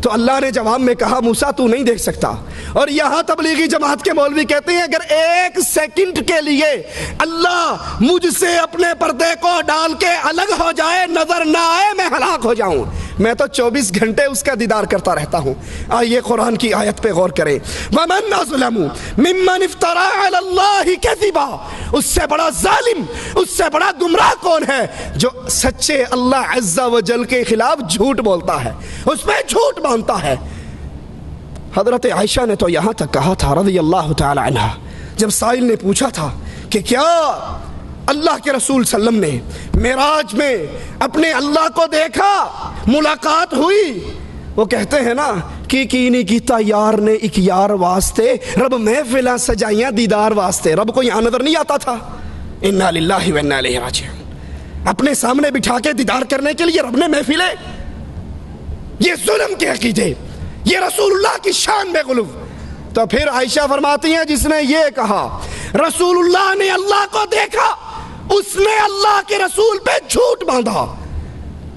تو اللہ نے جواب میں کہا موسیٰ تو نہیں دیکھ سکتا. اور یہاں تبلیغی جماعت کے مولوی کہتے ہیں اگر ایک سیکنڈ کے لیے اللہ مجھ سے اپنے پردے کو ڈال کے الگ ہو جائے، نظر نہ آئے، میں ہلاک ہو جاؤں. میں تو 24 گھنٹے اس کا دیدار کرتا رہتا ہوں. آئیے قرآن کی آیت پہ غور کریں. وَمَنْ أَظْلَمُ مِمَّنِ افْتَرَىٰ عَلَى اللَّهِ كَذِبًا، اس سے بڑا ظالم، اس سے بڑا گمراہ کون ہے جو سچے اللہ عز و جل کے خلاف جھوٹ بولتا ہے، اس پہ جھوٹ باندھتا ہے. حضرت عائشہ نے تو یہاں تک کہا تھا رضی اللہ تعالی عنہ جب سائل نے پوچھا تھا کہ کیا اللہ کے رسول صلی اللہ علیہ وسلم نے معراج میں اپنے اللہ کو دیکھا، ملاقات ہوئی؟ وہ کہتے ہیں نا کی نہیں کیتا یار نے ایک یار واسطے، رب محفلاں سجائیاں دیدار واسطے۔ رب کو یہاں نظر نہیں آتا تھا؟ انا للہ و انا الیہ راجعون۔ اپنے سامنے بٹھا کے دیدار کرنے کے لیے رب نے محفلیں؟ یہ ظلم کے عقیدے، یہ رسول اللہ کی شان میں غلو۔ تو پھر عائشہ فرماتی ہیں جس نے یہ کہا رسول اللہ نے اللہ کو دیکھا، اس نے اللہ کے رسول پہ جھوٹ باندھا۔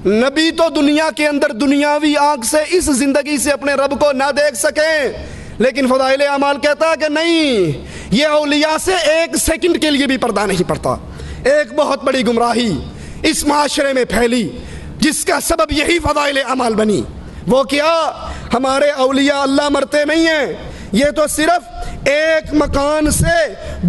نبی تو دنیا کے اندر دنیاوی آنکھ سے اس زندگی سے اپنے رب کو نہ دیکھ سکیں، لیکن فضائل اعمال کہتا ہے کہ نہیں، یہ اولیاء سے ایک سیکنڈ کے لیے بھی پردہ نہیں پڑتا۔ ایک بہت بڑی گمراہی اس معاشرے میں پھیلی جس کا سبب یہی فضائل اعمال بنی۔ وہ کیا؟ ہمارے اولیاء اللہ مرتے نہیں ہیں، یہ تو صرف ایک مکان سے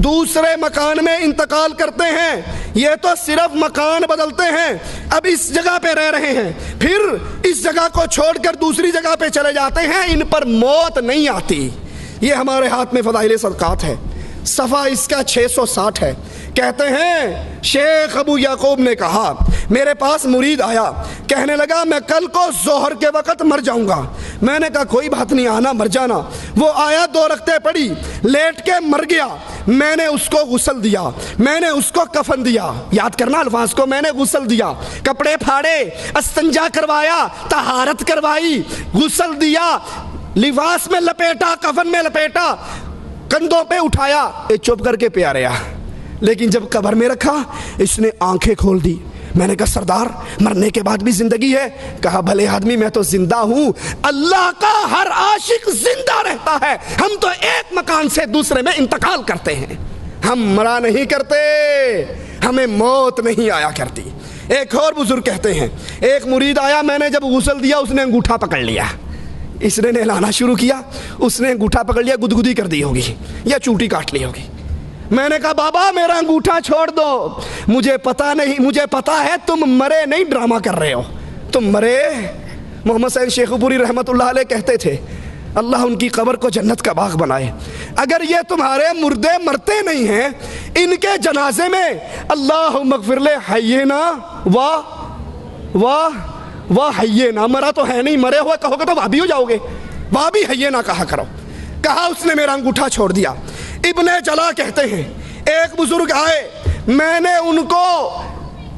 دوسرے مکان میں انتقال کرتے ہیں، یہ تو صرف مکان بدلتے ہیں، اب اس جگہ پہ رہ رہے ہیں، پھر اس جگہ کو چھوڑ کر دوسری جگہ پہ چلے جاتے ہیں، ان پر موت نہیں آتی۔ یہ ہمارے ہاتھ میں فضائل صدقات ہے، صفحہ اس کا 660 ہے۔ کہتے ہیں شیخ ابو یعقوب نے کہا میرے پاس مرید آیا، کہنے لگا میں کل کو ظہر کے وقت مر جاؤں گا۔ میں نے کہا کوئی بات نہیں، آنا مر جانا۔ وہ آیا، 2 رکعتیں پڑھی، لیٹ کے مر گیا۔ میں نے اس کو غسل دیا، میں نے اس کو کفن دیا، یاد کرنا الفاظ کو، میں نے غسل دیا، کپڑے پھاڑے، استنجا کروایا، طہارت کروائی، غسل دیا، لباس میں لپیٹا، کفن میں لپیٹا، کندھوں پہ اٹھایا، چپ کر کے پیاریا۔ لیکن جب قبر میں رکھا اس نے آنکھیں کھول دی۔ میں نے کہا سردار مرنے کے بعد بھی زندگی ہے؟ کہا بھلے آدمی میں تو زندہ ہوں، اللہ کا ہر عاشق زندہ رہتا ہے، ہم تو ایک مکان سے دوسرے میں انتقال کرتے ہیں، ہم مرا نہیں کرتے، ہمیں موت نہیں آیا کرتی۔ ایک اور بزرگ کہتے ہیں ایک مرید آیا، میں نے جب غسل دیا اس نے انگوٹھا پکڑ لیا، اس نے نہلانا شروع کیا، اس نے انگوٹھا پکڑ لیا، گدگدی کر دی ہوگی یا چوٹی کاٹ لی ہوگی۔ میں نے کہا بابا میرا انگوٹھا چھوڑ دو، مجھے پتا نہیں، مجھے پتا ہے تم مرے نہیں، ڈرامہ کر رہے ہو، تم مرے۔ محمد سعید شیخ پوری رحمت اللہ علیہ کہتے تھے اللہ ان کی قبر کو جنت کا باغ بنائے، اگر یہ تمہارے مردے مرتے نہیں ہیں، ان کے جنازے میں اللہم اغفر لے حینا واہ حینا، مرا تو ہے نہیں، مرے ہوئے کہو گے تو وہابی ہو جاؤ گے، وہابی حینا کہا کرو۔ کہا اس نے میرا انگوٹھا چھوڑ دیا۔ ابن جلا کہتے ہیں ایک بزرگ آئے، میں نے ان کو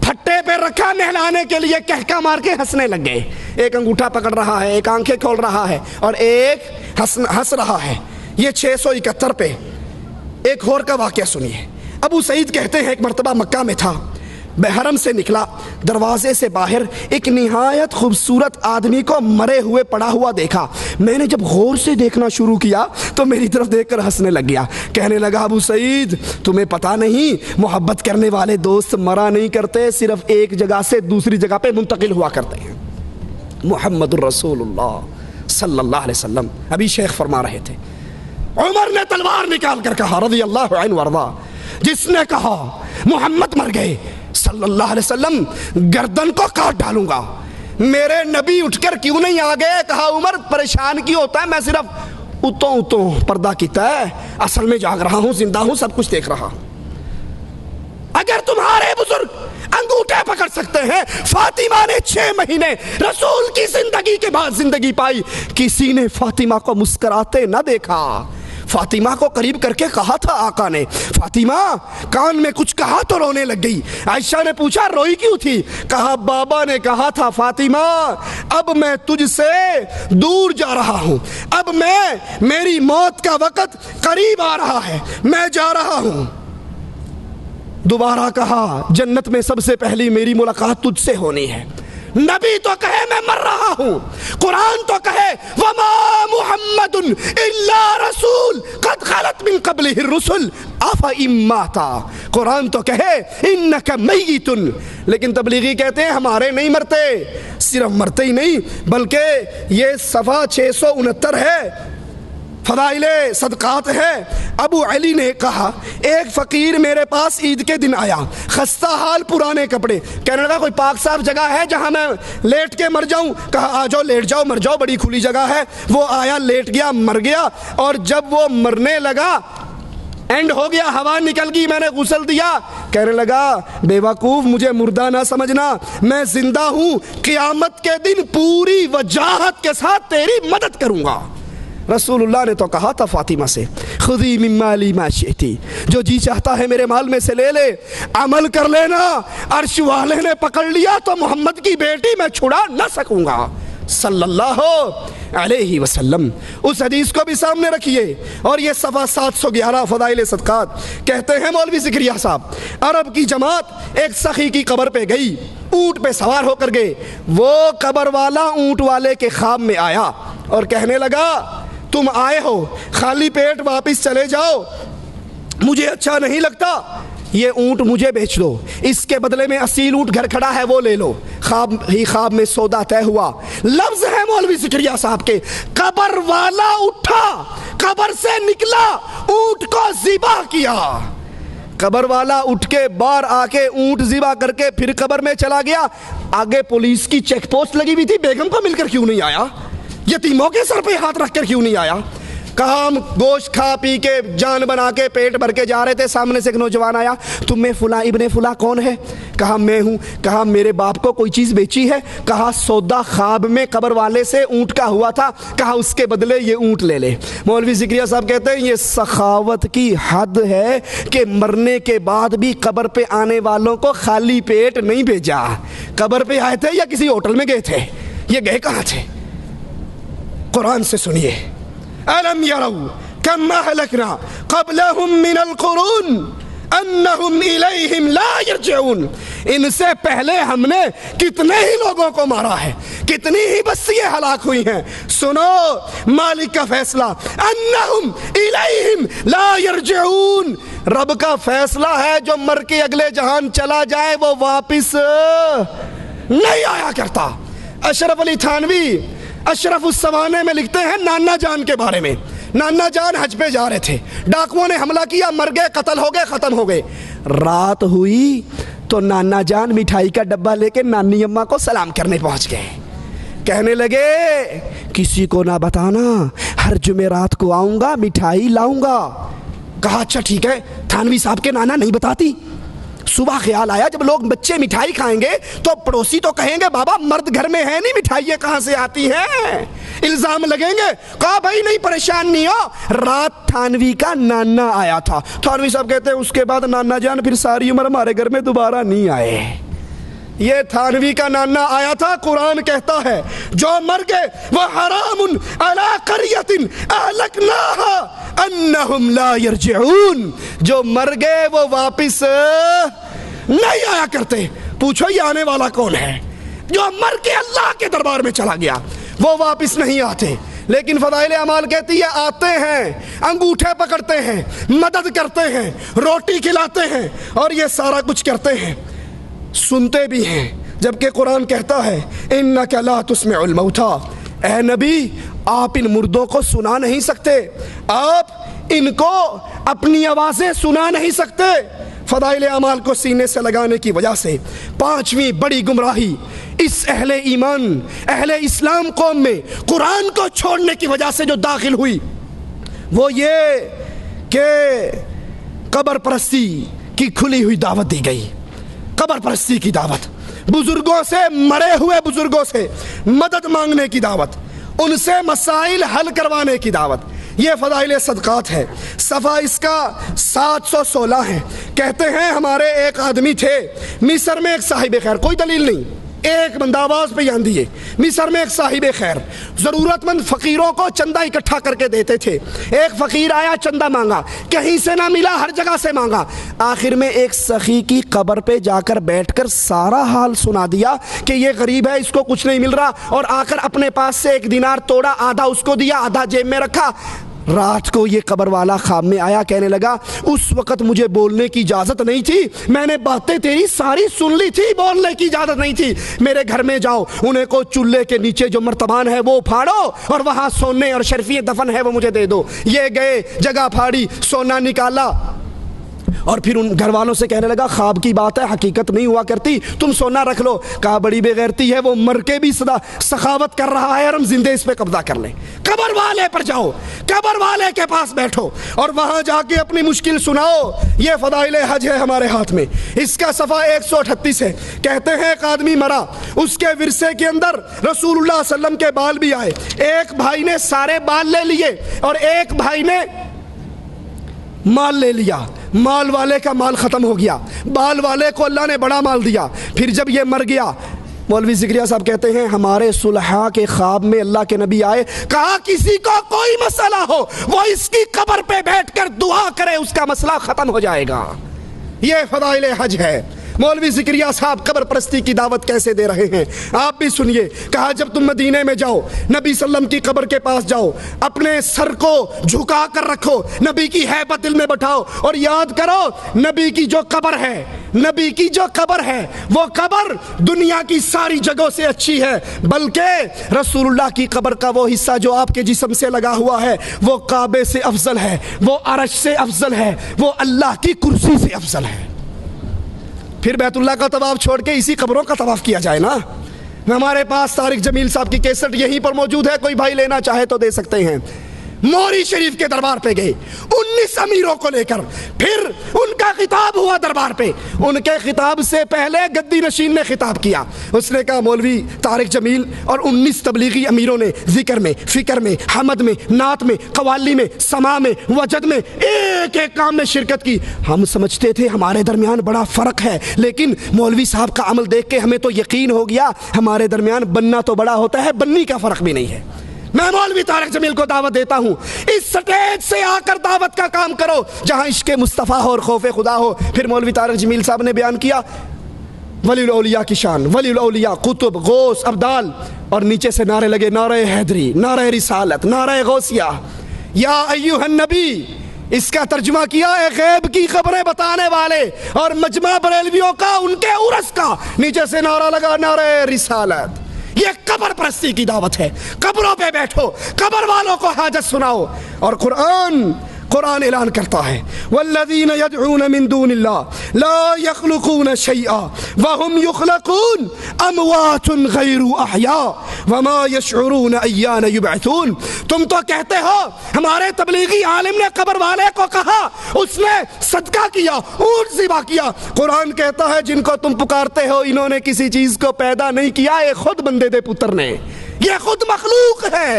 پھٹے پہ رکھا نہلانے کے لیے، کہکا مار کے ہنسنے لگ گئے، ایک انگوٹھا پکڑ رہا ہے، ایک آنکھیں کھول رہا ہے اور ایک ہنس رہا ہے۔ یہ 671 پہ ایک اور کا واقعہ سنیے۔ ابو سعید کہتے ہیں ایک مرتبہ مکہ میں تھا، حرم سے نکلا، دروازے سے باہر ایک نہایت خوبصورت آدمی کو مرے ہوئے پڑا ہوا دیکھا۔ میں نے جب غور سے دیکھنا شروع کیا تو میری طرف دیکھ کر ہنسنے لگ گیا، کہنے لگا ابو سعید تمہیں پتا نہیں، محبت کرنے والے دوست مرا نہیں کرتے، صرف ایک جگہ سے دوسری جگہ پہ منتقل ہوا کرتے ہیں۔ محمد الرسول اللہ صلی اللہ علیہ وسلم ابھی شیخ فرما رہے تھے، عمر نے تلوار نکال کر کہا رضی اللہ عنہ وارضا، جس نے کہا محمد مر گئے صلی اللہ علیہ وسلم گردن کو کاٹ ڈالوں گا۔ میرے نبی اٹھ کر کیوں نہیں آ گئے؟ کہا عمر پریشان کیوں ہوتا ہے، میں صرف اتوں پردہ کیتا ہے، اصل میں جاگ رہا ہوں، زندہ ہوں، سب کچھ دیکھ رہا ہوں۔ اگر تمہارے بزرگ انگوٹھے پکڑ سکتے ہیں، فاطمہ نے 6 مہینے رسول کی زندگی کے بعد زندگی پائی، کسی نے فاطمہ کو مسکراتے نہ دیکھا۔ فاطمہ کو قریب کر کے کہا تھا آقا نے، فاطمہ کان میں کچھ کہا تو رونے لگ گئی۔ عائشہ نے پوچھا روئی کیوں تھی؟ کہا بابا نے کہا تھا فاطمہ اب میں تجھ سے دور جا رہا ہوں، اب میری موت کا وقت قریب آ رہا ہے، میں جا رہا ہوں۔ دوبارہ کہا جنت میں سب سے پہلی میری ملاقات تجھ سے ہونی ہے۔ نبی تو کہے میں مر رہا ہوں، قرآن تو کہے وما محمد الا رسول قد خلت من قبلہ الرسل افإن مات، قرآن تو کہے انک میت، لیکن تبلیغی کہتے ہیں ہمارے نہیں مرتے، صرف مرتے ہی نہیں بلکہ یہ صفحہ 669 ہے، فضائل صدقات ہے۔ ابو علی نے کہا ایک فقیر میرے پاس عید کے دن آیا، خستہ حال، پرانے کپڑے، کہنے لگا کوئی پاک صاف جگہ ہے جہاں میں لیٹ کے مر جاؤں؟ کہا آ جاؤ، لیٹ جاؤ، مر جاؤ، بڑی کھلی جگہ ہے۔ وہ آیا، لیٹ گیا، مر گیا، اور جب وہ مرنے لگا اینڈ ہو گیا، ہوا نکل گئی، میں نے غسل دیا. کہنے لگا بے وقوف مجھے مردہ نہ سمجھنا، میں زندہ ہوں، قیامت کے دن پوری وجاہت کے ساتھ تیری مدد کروں گا. رسول اللہ نے تو کہا تھا فاطمہ سے خذی من مالی ما شئتی، جو جی چاہتا ہے میرے مال میں سے لے لے، عمل کر لینا. عرش والے نے پکڑ لیا تو محمد کی بیٹی میں چھڑا نہ سکوں گا صلی اللہ علیہ وسلم. اس حدیث کو بھی سامنے رکھیے. اور یہ صفحہ 711 فضائل صدقات. کہتے ہیں مولوی زکریا صاحب، عرب کی جماعت ایک سخی کی قبر پہ گئی، اونٹ پہ سوار ہو کر گئے. وہ قبر والا اونٹ والے کے خواب میں آیا اور کہنے لگا تم آئے ہو خالی پیٹ واپس چلے جاؤ، مجھے اچھا نہیں لگتا، یہ اونٹ مجھے بیچ دو، اس کے بدلے میں اصیل اونٹ گھر کھڑا ہے وہ لے لو. خواب میں سودا طے ہوا. لفظ ہے مولوی زکریا صاحب کے، قبر والا اٹھا، قبر سے نکلا، اونٹ کو ذبح کیا. قبر والا اٹھ کے باہر آ کے اونٹ ذبح کر کے پھر قبر میں چلا گیا. آگے پولیس کی چیک پوسٹ لگی ہوئی تھی، بیگم کو مل کر کیوں نہیں آیا؟ یتیموں کے سر پہ ہاتھ رکھ کر کیوں نہیں آیا؟ کہا ہم گوشت کھا پی کے جان بنا کے پیٹ بھر کے جا رہے تھے، سامنے سے ایک نوجوان آیا، تم میں فلاں ابن فلاں کون ہے؟ کہا میں ہوں. کہا میرے باپ کو کوئی چیز بیچی ہے؟ کہا سودا خواب میں قبر والے سے اونٹ کا ہوا تھا، کہا اس کے بدلے یہ اونٹ لے لے. مولوی زکریا صاحب کہتے ہیں یہ سخاوت کی حد ہے کہ مرنے کے بعد بھی قبر پہ آنے والوں کو خالی پیٹ نہیں بھیجا. قبر پہ آئے تھے یا کسی ہوٹل میں گئے تھے؟ یہ گئے کہاں تھے؟ قرآن سے سنیے، أَلَمْ يَرَوْا كَمْ أَهْلَكْنَا قَبْلَهُمْ مِنَ الْقُرُونِ أَنَّهُمْ إِلَيْهِمْ لَا يَرْجِعُونَ. ان سے پہلے ہم نے کتنے ہی لوگوں کو مارا ہے، کتنی ہی بستیاں ہلاک ہوئی ہیں. سنو مالک کا فیصلہ، أَنَّهُمْ إِلَيْهِمْ لَا يَرْجِعُونَ. رب کا فیصلہ ہے جو مر کے اگلے جہان چلا جائے وہ واپس نہیں آیا کرتا. اشرف علی تھانوی اشرف السوانے میں لکھتے ہیں نانا جان کے بارے میں. نانا جان حج پہ جا رہے تھے، ڈاکوؤں نے حملہ کیا، مر گئے، قتل ہو گئے، ختم ہو گئے. رات ہوئی تو نانا جان مٹھائی کا ڈبہ لے کے نانی اماں کو سلام کرنے پہنچ گئے. کہنے لگے کسی کو نہ بتانا، ہر جمعرات کو آؤں گا، مٹھائی لاؤں گا. کہا اچھا ٹھیک ہے. تھانوی صاحب کے نانا نہیں بتاتی. صبح خیال آیا جب لوگ بچے مٹھائی کھائیں گے تو پڑوسی تو کہیں گے بابا مرد گھر میں ہے نہیں، مٹھائیاں کہاں سے آتی ہیں، الزام لگیں گے. کہا بھائی نہیں پریشان نہیں ہو. رات تھانوی کا نانا آیا تھا. تھانوی صاحب کہتے ہیں اس کے بعد نانا جان پھر ساری عمر ہمارے گھر میں دوبارہ نہیں آئے. یہ تھانوی کا نانا آیا تھا. قرآن کہتا ہے جو مر گئے وہ حرام علی قریۃ اہلکناها انہم لا یرجعون. جو مر گئے وہ واپس نہیں آیا کرتے. پوچھو یہ آنے والا کون ہے؟ جو مر کے اللہ کے دربار میں چلا گیا وہ واپس نہیں آتے. لیکن فضائل اعمال کہتی ہے آتے ہیں، انگوٹھے پکڑتے ہیں، مدد کرتے ہیں، روٹی کھلاتے ہیں اور یہ سارا کچھ کرتے ہیں، سنتے بھی ہیں. جبکہ قرآن کہتا ہے انک لا تسمع الموتى. اے نبی آپ ان مردوں کو سنا نہیں سکتے، آپ ان کو اپنی آوازیں سنا نہیں سکتے. فضائل اعمال کو سینے سے لگانے کی وجہ سے پانچویں بڑی گمراہی اس اہل ایمان اہل اسلام قوم میں قرآن کو چھوڑنے کی وجہ سے جو داخل ہوئی وہ یہ کہ قبر پرستی کی کھلی ہوئی دعوت دی گئی. قبر پرستی کی دعوت، بزرگوں سے، مرے ہوئے بزرگوں سے مدد مانگنے کی دعوت، ان سے مسائل حل کروانے کی دعوت. یہ فضائل صدقات ہے. صفحہ اس کا 716 ہے. کہتے ہیں ہمارے ایک آدمی تھے مصر میں، ایک صاحب خیر، کوئی دلیل نہیں، ایک بندہ آواز پہ یان دیے. مصر میں ایک صاحب خیر ضرورت مند فقیروں کو چندہ اکٹھا کر کے دیتے تھے. ایک فقیر آیا چندہ مانگا، کہیں سے نہ ملا، ہر جگہ سے مانگا. آخر میں ایک سخی کی قبر پہ جا کر بیٹھ کر سارا حال سنا دیا کہ یہ غریب ہے، اس کو کچھ نہیں مل رہا، اور آ کر اپنے پاس سے 1 دینار توڑا، آدھا اس کو دیا، آدھا جیب میں رکھا. رات کو یہ قبر والا خواب میں آیا، کہنے لگا اس وقت مجھے بولنے کی اجازت نہیں تھی، میں نے باتیں تیری ساری سن لی تھی، بولنے کی اجازت نہیں تھی. میرے گھر میں جاؤ، انہیں کو چولہے کے نیچے جو مرتبان ہے وہ پھاڑو اور وہاں سونے اور شرفی دفن ہے وہ مجھے دے دو. یہ گئے، جگہ پھاڑی، سونا نکالا، اور پھر ان گھر والوں سے کہنے لگا خواب کی بات ہے، حقیقت نہیں ہوا کرتی، تم سونا رکھ لو۔ کہا بڑی بے غیرتی ہے، وہ مر کے بھی سخاوت کر رہا ہے اور ہم زندے اس پہ قبضہ کر لیں۔ قبر والے پر جاؤ، قبر والے کے پاس بیٹھو اور وہاں جا کے اپنی مشکل سناؤ۔ یہ فضائل حج ہے ہمارے ہاتھ میں، اس کا صفحہ 138 ہے۔ کہتے ہیں ایک آدمی مرا، اس کے ورثے کے اندر رسول اللہ صلی اللہ علیہ وسلم کے بال بھی آئے۔ ایک بھائی نے سارے بال لے لیے اور ایک بھائی نے مال لے لیا۔ مال والے کا مال ختم ہو گیا، بال والے کو اللہ نے بڑا مال دیا۔ پھر جب یہ مر گیا، مولوی زکریا صاحب کہتے ہیں ہمارے صلحاء کے خواب میں اللہ کے نبی آئے، کہا کسی کو کوئی مسئلہ ہو وہ اس کی قبر پہ بیٹھ کر دعا کرے، اس کا مسئلہ ختم ہو جائے گا۔ یہ فضائل حج ہے۔ مولوی زکریا صاحب قبر پرستی کی دعوت کیسے دے رہے ہیں آپ بھی سنیے۔ کہا جب تم مدینے میں جاؤ، نبی صلی اللہ علیہ وسلم کی قبر کے پاس جاؤ، اپنے سر کو جھکا کر رکھو، نبی کی ہیبت دل میں بٹھاؤ اور یاد کرو نبی کی جو قبر ہے، نبی کی جو قبر ہے وہ قبر دنیا کی ساری جگہوں سے اچھی ہے، بلکہ رسول اللہ کی قبر کا وہ حصہ جو آپ کے جسم سے لگا ہوا ہے وہ کعبے سے افضل ہے، وہ عرش سے افضل ہے، وہ اللہ کی کرسی سے افضل ہے۔ پھر بیت اللہ کا طواف چھوڑ کے اسی قبروں کا طواف کیا جائے نا۔ ہمارے پاس طارق جمیل صاحب کی کیسٹ یہیں پر موجود ہے، کوئی بھائی لینا چاہے تو دے سکتے ہیں۔ موری شریف کے دربار پہ گئے 19 امیروں کو لے کر، پھر ان کا خطاب ہوا دربار پہ۔ ان کے خطاب سے پہلے گدی نشین نے خطاب کیا، اس نے کہا مولوی طارق جمیل اور 19 تبلیغی امیروں نے ذکر میں، فکر میں، حمد میں، نعت میں، قوالی میں، سما میں، وجد میں، ایک ایک کام میں شرکت کی۔ ہم سمجھتے تھے ہمارے درمیان بڑا فرق ہے، لیکن مولوی صاحب کا عمل دیکھ کے ہمیں تو یقین ہو گیا ہمارے درمیان بننا تو بڑا ہوتا ہے، بننی کا فرق بھی نہیں ہے۔ میں مولوی طارق جمیل کو دعوت دیتا ہوں، اس سٹیج سے آ کر دعوت کا کام کرو جہاں عشق مصطفیٰ ہو اور خوف خدا ہو۔ پھر مولوی طارق جمیل صاحب نے بیان کیا ولی الاولیاء کی شان، ولی الاولیاء، قطب، غوث، ابدال، اور نیچے سے نعرے لگے نعرہ حیدری، نعرہ رسالت، نعرہ غوثیہ، یا ایھا النبی۔ اس کا ترجمہ کیا ہے غیب کی خبریں بتانے والے اور مجمع بریلویوں کا، ان کے عرس کا، نیچے سے نعرہ لگا نعرہ رسالت۔ یہ قبر پرستی کی دعوت ہے، قبروں پہ بیٹھو، قبر والوں کو حاجت سناؤ۔ اور قرآن اعلان کرتا ہے والذین یدعون من دون اللہ لا یخلقون شیئا وهم یخلقون اموات غیر احیاء وما یشعرون ایان یبعثون۔ تم تو کہتے ہو ہمارے تبلیغی عالم نے قبر والے کو کہا، اس نے صدقہ کیا، اونٹ ذبح کیا۔ قرآن کہتا ہے جن کو تم پکارتے ہو انہوں نے کسی چیز کو پیدا نہیں کیا، یہ خود بندے دے پتر نے، یہ خود مخلوق ہے۔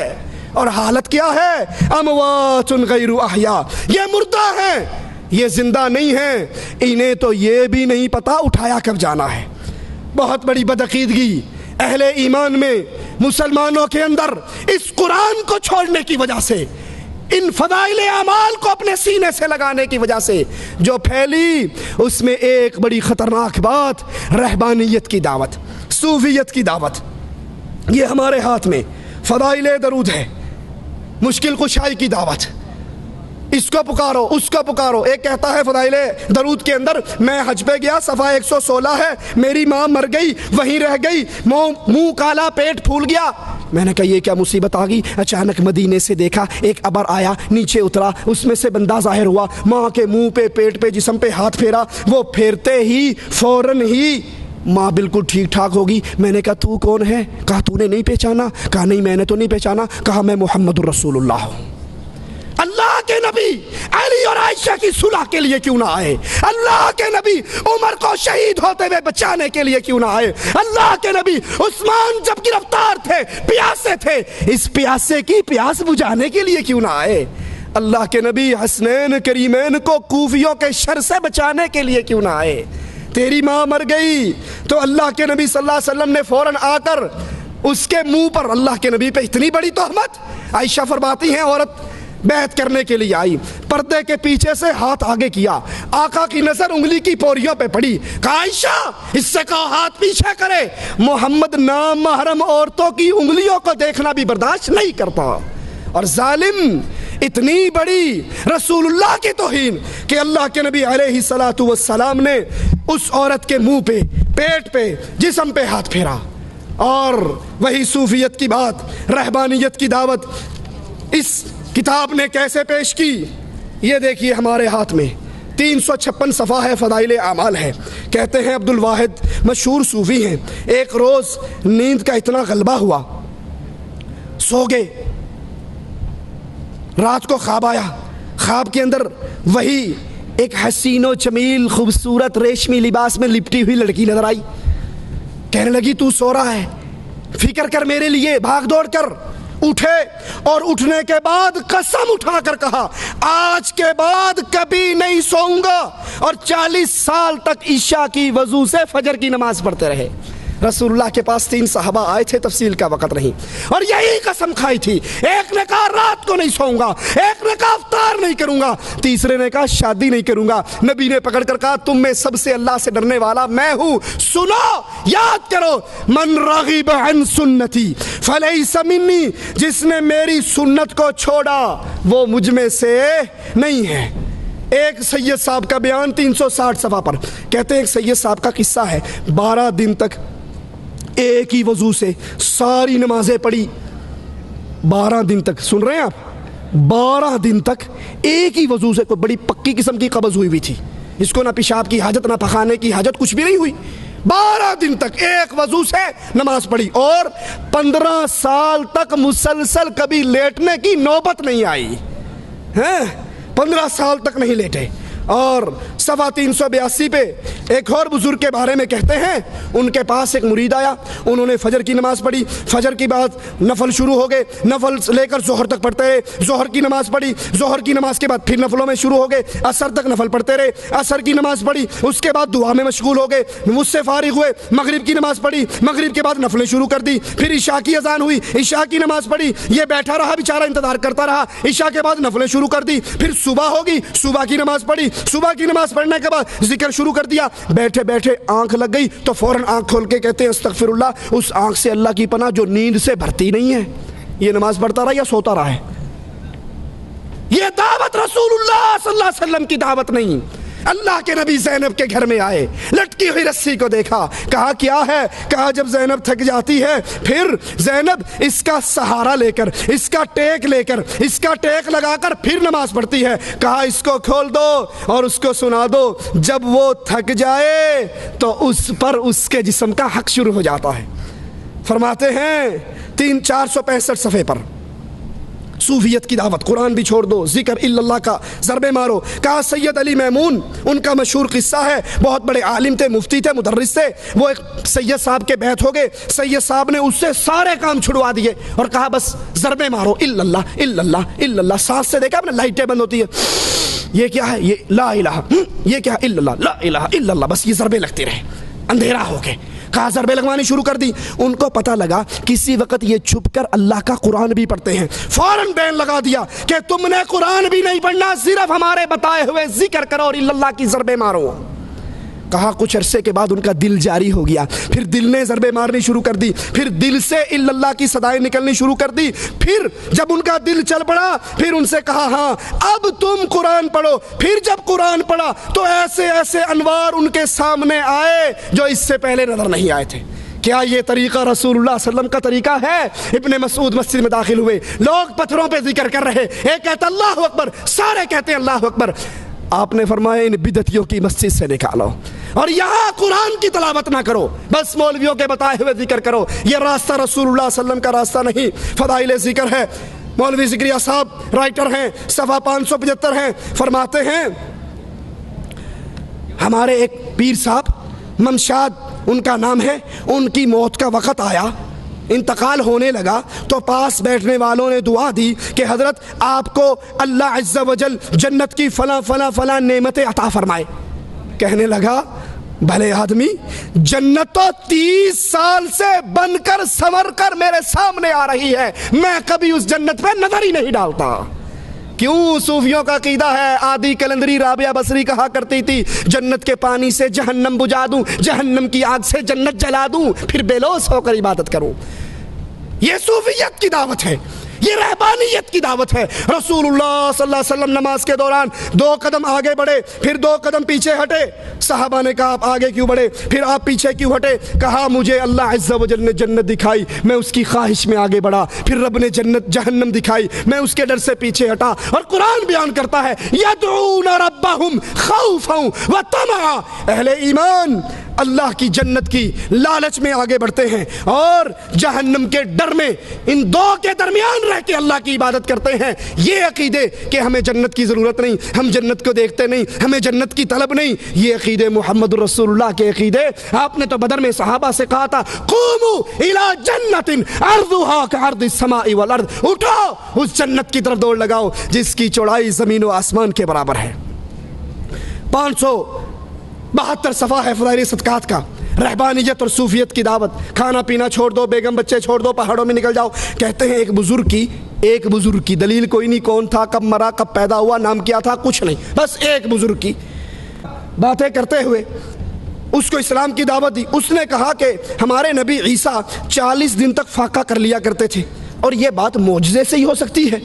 اور حالت کیا ہے؟ اموات غیر احیاء، یہ مردہ ہیں، یہ زندہ نہیں ہیں، انہیں تو یہ بھی نہیں پتا اٹھایا کب جانا ہے۔ بہت بڑی بدعقیدگی اہل ایمان میں، مسلمانوں کے اندر اس قرآن کو چھوڑنے کی وجہ سے، ان فضائل اعمال کو اپنے سینے سے لگانے کی وجہ سے جو پھیلی، اس میں ایک بڑی خطرناک بات رہبانیت کی دعوت، صوفیت کی دعوت۔ یہ ہمارے ہاتھ میں فضائل درود ہے، مشکل کشائی کی دعوت، اس کو پکارو اس کو پکارو۔ ایک کہتا ہے فضائل درود کے اندر میں حج پہ گیا، صفحہ 116 ہے، میری ماں مر گئی وہیں رہ گئی، منہ کالا پیٹ پھول گیا۔ میں نے کہا یہ کیا مصیبت آ گئی؟ اچانک مدینے سے دیکھا ایک ابر آیا، نیچے اترا، اس میں سے بندہ ظاہر ہوا، ماں کے منہ پہ، پیٹ پہ، جسم پہ ہاتھ پھیرا، وہ پھیرتے ہی فوراً ہی ماں بالکل ٹھیک ٹھاک ہوگی۔ میں نے کہا تو کون ہے؟ کہا تو نے نہیں پہچانا؟ کہا نہیں میں نے تو نہیں پہچانا۔ کہا میں محمد الرسول اللہ ہوں۔ اللہ کے نبی علی اور عائشہ کی صلح کے لیے کیوں نہ آئے؟ اللہ کے نبی عمر کو شہید ہوتے ہوئے بچانے کے لیے کیوں نہ آئے؟ اللہ کے نبی عثمان جب گرفتار تھے، پیاسے تھے، اس پیاسے کی پیاس بجھانے کے لیے کیوں نہ آئے؟ اللہ کے نبی حسنین کریمین کو کوفیوں کے شر سے بچانے کے لیے کیوں نہ آئے؟ تیری ماں مر گئی تو اللہ کے نبی صلی اللہ علیہ وسلم نے فوراً آ کر اس کے منہ پر، اللہ کے نبی پہ اتنی بڑی تہمت۔ عائشہ فرماتی ہیں عورت بیعت کرنے کے لیے آئی، پردے کے پیچھے سے ہاتھ آگے کیا، آقا کی نظر انگلی کی پوریوں پہ پڑی، کہا عائشہ اس سے کہو ہاتھ پیچھے کرے، محمد نام محرم عورتوں کی انگلیوں کو دیکھنا بھی برداشت نہیں کرتا۔ اور ظالم اتنی بڑی رسول اللہ کی توہین کہ اللہ کے نبی علیہ الصلوۃ والسلام نے اس عورت کے منہ پہ، پیٹ پہ، جسم پہ ہاتھ پھیرا۔ اور وہی صوفیت کی بات، رہبانیت کی دعوت اس کتاب نے کیسے پیش کی، یہ دیکھیے ہمارے ہاتھ میں 356 صفحہ ہے، فضائل اعمال ہے۔ کہتے ہیں عبد الواحد مشہور صوفی ہیں، ایک روز نیند کا اتنا غلبہ ہوا، سو گئے، رات کو خواب آیا، خواب کے اندر وہی ایک حسین و جمیل خوبصورت ریشمی لباس میں لپٹی ہوئی لڑکی نظر آئی۔ کہنے لگی تو سو رہا ہے، فکر کر میرے لیے، بھاگ دوڑ کر اٹھے، اور اٹھنے کے بعد قسم اٹھا کر کہا آج کے بعد کبھی نہیں سوؤں گا، اور 40 سال تک عشاء کی وضو سے فجر کی نماز پڑھتے رہے۔ رسول اللہ کے پاس 3 صحابہ آئے تھے، تفصیل کا وقت نہیں، اور یہی قسم کھائی تھی، ایک نے کہا رات کو نہیں سوؤں گا، ایک نے کہا افطار نہیں کروں گا، تیسرے نے کہا شادی نہیں کروں گا۔ نبی نے پکڑ کر کہا تم میں سب سے اللہ سے ڈرنے والا میں ہوں، سنو، یاد کرو، من رغب عن سنتی فلیس منی، جس نے میری سنت کو چھوڑا وہ مجھ میں سے نہیں ہے۔ ایک سید صاحب کا بیان 360 صفحہ پر، کہتے ہیں ایک سید صاحب کا قصہ ہے، 12 دن تک ایک ہی وضو سے ساری نمازیں پڑھی، 12 دن تک، سن رہے ہیں آپ، 12 دن تک ایک ہی وضو سے، کوئی بڑی پکی قسم کی قبض ہوئی تھی، اس کو نہ پیشاب کی حاجت نہ پخانے کی حاجت، کچھ بھی نہیں ہوئی، 12 دن تک ایک وضو سے نماز پڑھی، اور 15 سال تک مسلسل کبھی لیٹنے کی نوبت نہیں آئی، 15 سال تک نہیں لیٹے۔ اور صفحہ 382 پہ ایک اور بزرگ کے بارے میں کہتے ہیں، ان کے پاس ایک مرید آیا، انہوں نے فجر کی نماز پڑھی، فجر کی بعد نفل شروع ہو گئے، نفل لے کر ظہر تک پڑھتے رہے، ظہر کی نماز پڑھی، ظہر کی نماز کے بعد پھر نفلوں میں شروع ہو گئے، عصر تک نفل پڑھتے رہے، عصر کی نماز پڑھی، اس کے بعد دعا میں مشغول ہو گئے، اس سے فارغ ہوئے، مغرب کی نماز پڑھی، مغرب کے بعد نفلیں شروع کر دی، پھر عشاء کی اذان ہوئی، عشاء کی نماز پڑھی، یہ بیٹھا رہا بیچارہ انتظار کرتا رہا، عشاء کے بعد نفلیں شروع کر دی، پھر صبح ہوگی، صبح کی نماز پڑھی، صبح کی نماز پڑھنے کے بعد ذکر شروع کر دیا، بیٹھے بیٹھے آنکھ لگ گئی تو فوراً آنکھ کھول کے کہتے ہیں استغفر اللہ، اس آنکھ سے اللہ کی پناہ جو نیند سے بھرتی نہیں ہے، یہ نماز پڑھتا رہا یا سوتا رہا ہے؟ یہ دعوت رسول اللہ صلی اللہ علیہ وسلم کی دعوت نہیں۔ اللہ کے نبی زینب کے گھر میں آئے، لٹکی ہوئی رسی کو دیکھا، کہا کیا ہے؟ کہا جب زینب تھک جاتی ہے پھر زینب اس کا سہارا لے کر، اس کا ٹیک لے کر، اس کا ٹیک لگا کر پھر نماز پڑھتی ہے۔ کہا اس کو کھول دو اور اس کو سنا دو، جب وہ تھک جائے تو اس پر اس کے جسم کا حق شروع ہو جاتا ہے۔ فرماتے ہیں 465 صفحے پر، صوفیت کی دعوت، قرآن بھی چھوڑ دو، ذکر الا اللہ کا ضربے مارو۔ کہا سید علی میمون، ان کا مشہور قصہ ہے، بہت بڑے عالم تھے، مفتی تھے، مدرس تھے، وہ ایک سید صاحب کے بیعت ہو گئے، سید صاحب نے اس سے سارے کام چھڑوا دیے اور کہا بس ضربے مارو، الا اللہ الا اللہ الا اللہ، سانس سے دیکھا آپ نے لائٹیں بند ہوتی ہے، یہ کیا ہے؟ یہ لا الہ، یہ کیا؟ الا اللہ، لا الہ الا اللہ، بس یہ ضربے لگتے رہے، اندھیرا ہو گئے۔ کہا ضربے لگوانی شروع کر دی، ان کو پتہ لگا کسی وقت یہ چھپ کر اللہ کا قرآن بھی پڑھتے ہیں، فوراً بین لگا دیا کہ تم نے قرآن بھی نہیں پڑھنا، صرف ہمارے بتائے ہوئے ذکر کرو اور اللہ کی ضربے مارو۔ کہا کچھ عرصے کے بعد ان کا دل جاری ہو گیا، پھر دل نے ضربے مارنی شروع کر دی، پھر دل سے الا اللہ کی صدائیں نکلنی شروع کر دی، پھر جب ان کا دل چل پڑا پھر ان سے کہا ہاں اب تم قرآن پڑھو۔ پھر جب قرآن پڑھا تو ایسے ایسے انوار ان کے سامنے آئے جو اس سے پہلے نظر نہیں آئے تھے۔ کیا یہ طریقہ رسول اللہ صلی اللہ علیہ وسلم کا طریقہ ہے؟ ابن مسعود مسجد میں داخل ہوئے، لوگ پتھروں پہ ذکر کر رہے، ایک کہتا اللہ اکبر، سارے کہتے ہیں اللہ اکبر، آپ نے فرمایا ان بدعتیوں کی مسجد سے نکالو اور یہاں قرآن کی تلاوت نہ کرو، بس مولویوں کے بتائے ہوئے ذکر کرو، یہ راستہ رسول اللہ صلی اللہ علیہ وسلم کا راستہ نہیں۔ فضائل ذکر ہے، مولوی ذکریہ صاحب رائٹر ہیں، صفحہ 575 ہیں، فرماتے ہیں ہمارے ایک پیر صاحب ممشاد ان کا نام ہے، ان کی موت کا وقت آیا، انتقال ہونے لگا تو پاس بیٹھنے والوں نے دعا دی کہ حضرت آپ کو اللہ عز و جل جنت کی فلاں فلاں فلاں نعمتیں عطا فرمائے۔ کہنے لگا بھلے آدمی، جنت تو 30 سال سے بن کر سنور کر میرے سامنے آ رہی ہے، میں کبھی اس جنت پہ نظر ہی نہیں ڈالتا۔ کیوں؟ صوفیوں کا عقیدہ ہے، آدھی کلندری رابعہ بصری کہا کرتی تھی جنت کے پانی سے جہنم بجھا دوں، جہنم کی آگ سے جنت جلا دوں، پھر بے لوث ہو کر عبادت کروں۔ یہ صوفیت کی دعوت ہے، یہ رہبانیت کی دعوت ہے۔ رسول اللہ صلی اللہ علیہ وسلم نماز کے دوران 2 قدم آگے بڑھے، پھر 2 قدم پیچھے ہٹے۔ صحابہ نے کہا آپ آگے کیوں بڑھے، پھر آپ پیچھے کیوں ہٹے؟ کہا مجھے اللہ عز و جل نے جنت دکھائی، میں اس کی خواہش میں آگے بڑھا، پھر رب نے جہنم دکھائی، میں اس کے ڈر سے پیچھے ہٹا۔ اور قرآن بیان کرتا ہے یدعون ربہم خوفا وطمعا، اہل ایمان اللہ کی جنت کی لالچ میں آگے بڑھتے ہیں اور جہنم کے ڈر میں، ان 2 کے درمیان رہ کے اللہ کی عبادت کرتے ہیں۔ یہ عقیدے کہ ہمیں جنت کی ضرورت نہیں، ہم جنت کو دیکھتے نہیں، ہمیں جنت کی طلب نہیں، یہ عقیدے محمد رسول اللہ کے عقیدے۔ آپ نے تو بدر میں صحابہ سے کہا تھا قوموا الی جنت عرضها کعرض السماء والارض، اٹھو اس جنت کی طرف دوڑ لگاؤ جس کی چوڑائی زمین و آسمان کے برابر ہے۔ 572 صفحہ ہے فضائل صدقات کا، رہبانیت اور صوفیت کی دعوت۔ کھانا پینا چھوڑ دو، بیگم بچے چھوڑ دو، پہاڑوں میں نکل جاؤ۔ کہتے ہیں ایک بزرگ کی دلیل کوئی نہیں، کون تھا، کب مرا، کب پیدا ہوا، نام کیا تھا، کچھ نہیں، بس ایک بزرگ کی باتیں کرتے ہوئے اس کو اسلام کی دعوت دی۔ اس نے کہا کہ ہمارے نبی عیسیٰ 40 دن تک فاقہ کر لیا کرتے تھے، اور یہ بات معجزے سے ہی ہو سکتی ہے،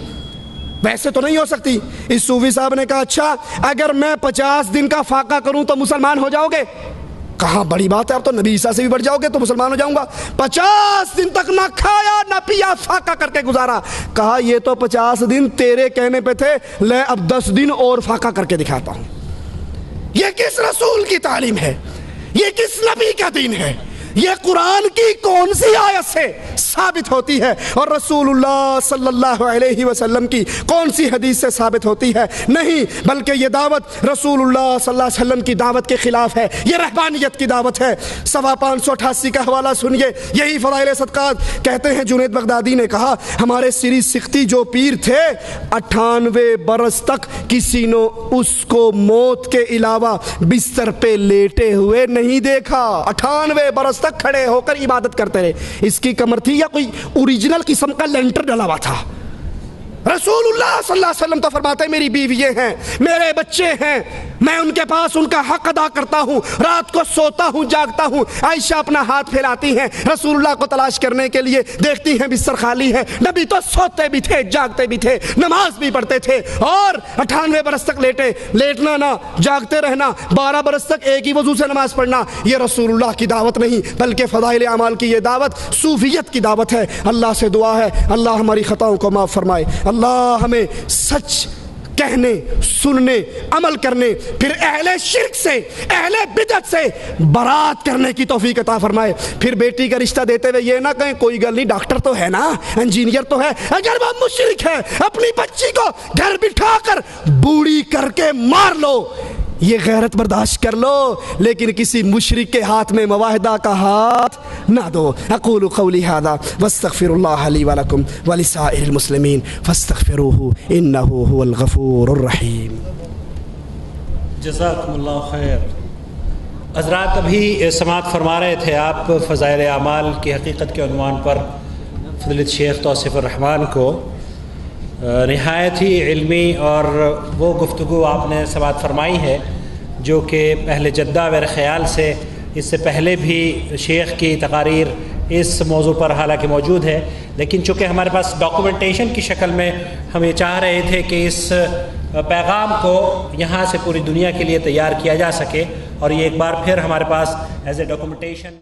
ویسے تو نہیں ہو سکتی۔ اس صوفی صاحب نے کہا اچھا اگر میں 50 دن کا فاقہ کروں تو مسلمان ہو جاؤ گے؟ کہاں بڑی بات ہے، اب تو نبی عیسیٰ سے بھی بڑھ جاؤ گے تو مسلمان ہو جاؤں گا۔ 50 دن تک نہ کھایا نہ پیا، فاقہ کر کے گزارا۔ کہا یہ تو 50 دن تیرے کہنے پہ تھے، لے اب 10 دن اور فاقہ کر کے دکھاتا ہوں۔ یہ کس رسول کی تعلیم ہے؟ یہ کس نبی کا دین ہے؟ یہ قرآن کی کون سی آیت سے ثابت ہوتی ہے اور رسول اللہ صلی اللہ علیہ وسلم کی کون سی حدیث سے ثابت ہوتی ہے؟ نہیں، بلکہ یہ دعوت رسول اللہ صلی اللہ علیہ وسلم کی دعوت کے خلاف ہے، یہ رہبانیت کی دعوت ہے۔ 588 کا حوالہ سنیے، یہی فضائل صدقات کہتے ہیں جنید بغدادی نے کہا ہمارے سری سختی جو پیر تھے 98 برس تک کسی نے اس کو موت کے علاوہ بستر پہ لیٹے ہوئے نہیں دیکھا۔ 98 برس تک کھڑے ہو کر عبادت کرتے رہے۔ اس کی کمر تھی یا کوئی اوریجنل قسم کا لینٹر ڈلا ہوا تھا؟ رسول اللہ صلی اللہ علیہ وسلم تو فرماتے ہیں میری بیویاں ہیں، میرے بچے ہیں، میں ان کے پاس ان کا حق ادا کرتا ہوں، رات کو سوتا ہوں جاگتا ہوں۔ عائشہ اپنا ہاتھ پھیلاتی ہیں رسول اللہ کو تلاش کرنے کے لیے، دیکھتی ہیں بستر خالی ہے۔ نبی تو سوتے بھی تھے، جاگتے بھی تھے، نماز بھی پڑھتے تھے، اور 98 برس تک لیٹنا نہ، جاگتے رہنا، 12 برس تک ایک ہی وضو سے نماز پڑھنا، یہ رسول اللہ کی دعوت نہیں بلکہ فضائل اعمال کی یہ دعوت صوفیت کی دعوت ہے۔ اللہ سے دعا ہے اللہ ہماری خطاؤں کو معاف فرمائے، اللہ ہمیں سچ کہنے، سننے، عمل کرنے، پھر اہل شرک سے، اہل بدعت سے برات کرنے کی توفیق عطا فرمائے۔ پھر بیٹی کا رشتہ دیتے ہوئے یہ نہ کہیں کوئی گل نہیں، ڈاکٹر تو ہے نا، انجینئر تو ہے۔ اگر وہ مشرک ہے اپنی بچی کو گھر بٹھا کر بوڑھی کر کے مار لو، یہ غیرت برداشت کر لو، لیکن کسی مشرک کے ہاتھ میں معاہدہ کا ہاتھ نہ دو۔ اقول قولی ھذا واستغفر اللہ لی ولکم ولسائر المسلمین فاستغفروہ انہ هو الغفور الرحیم۔ جزاکم اللہ خیر۔ حضرات ابھی سماعت فرما رہے تھے آپ فضائل اعمال کی حقیقت کے عنوان پر فضیلت شیخ توصیف الرحمان کو، نہایت ہی علمی اور وہ گفتگو آپ نے سماعت فرمائی ہے جو کہ اہل جدہ میرے خیال سے اس سے پہلے بھی شیخ کی تقاریر اس موضوع پر حالانکہ موجود ہے، لیکن چونکہ ہمارے پاس ڈاکومنٹیشن کی شکل میں ہم یہ چاہ رہے تھے کہ اس پیغام کو یہاں سے پوری دنیا کے لیے تیار کیا جا سکے، اور یہ ایک بار پھر ہمارے پاس ایز اے ڈاکومنٹیشن۔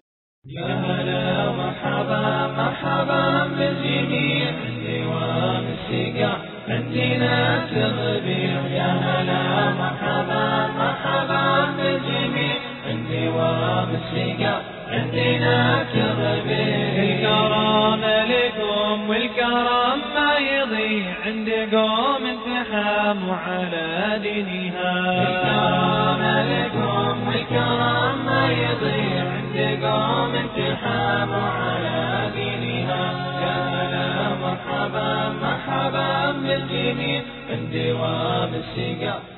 عندنا تغبير يا هلا مرحبا مرحبا بالجميع عندي ومسيقى عندنا تغبير الكرم لكم والكرم ما يضيع عند قوم انتحاموا على دينها الكرم لكم والكرم ما يضيع عند قوم انتحاموا على دينها يا هلا مرحبا مرحبا بالجميع عندي ومسيقى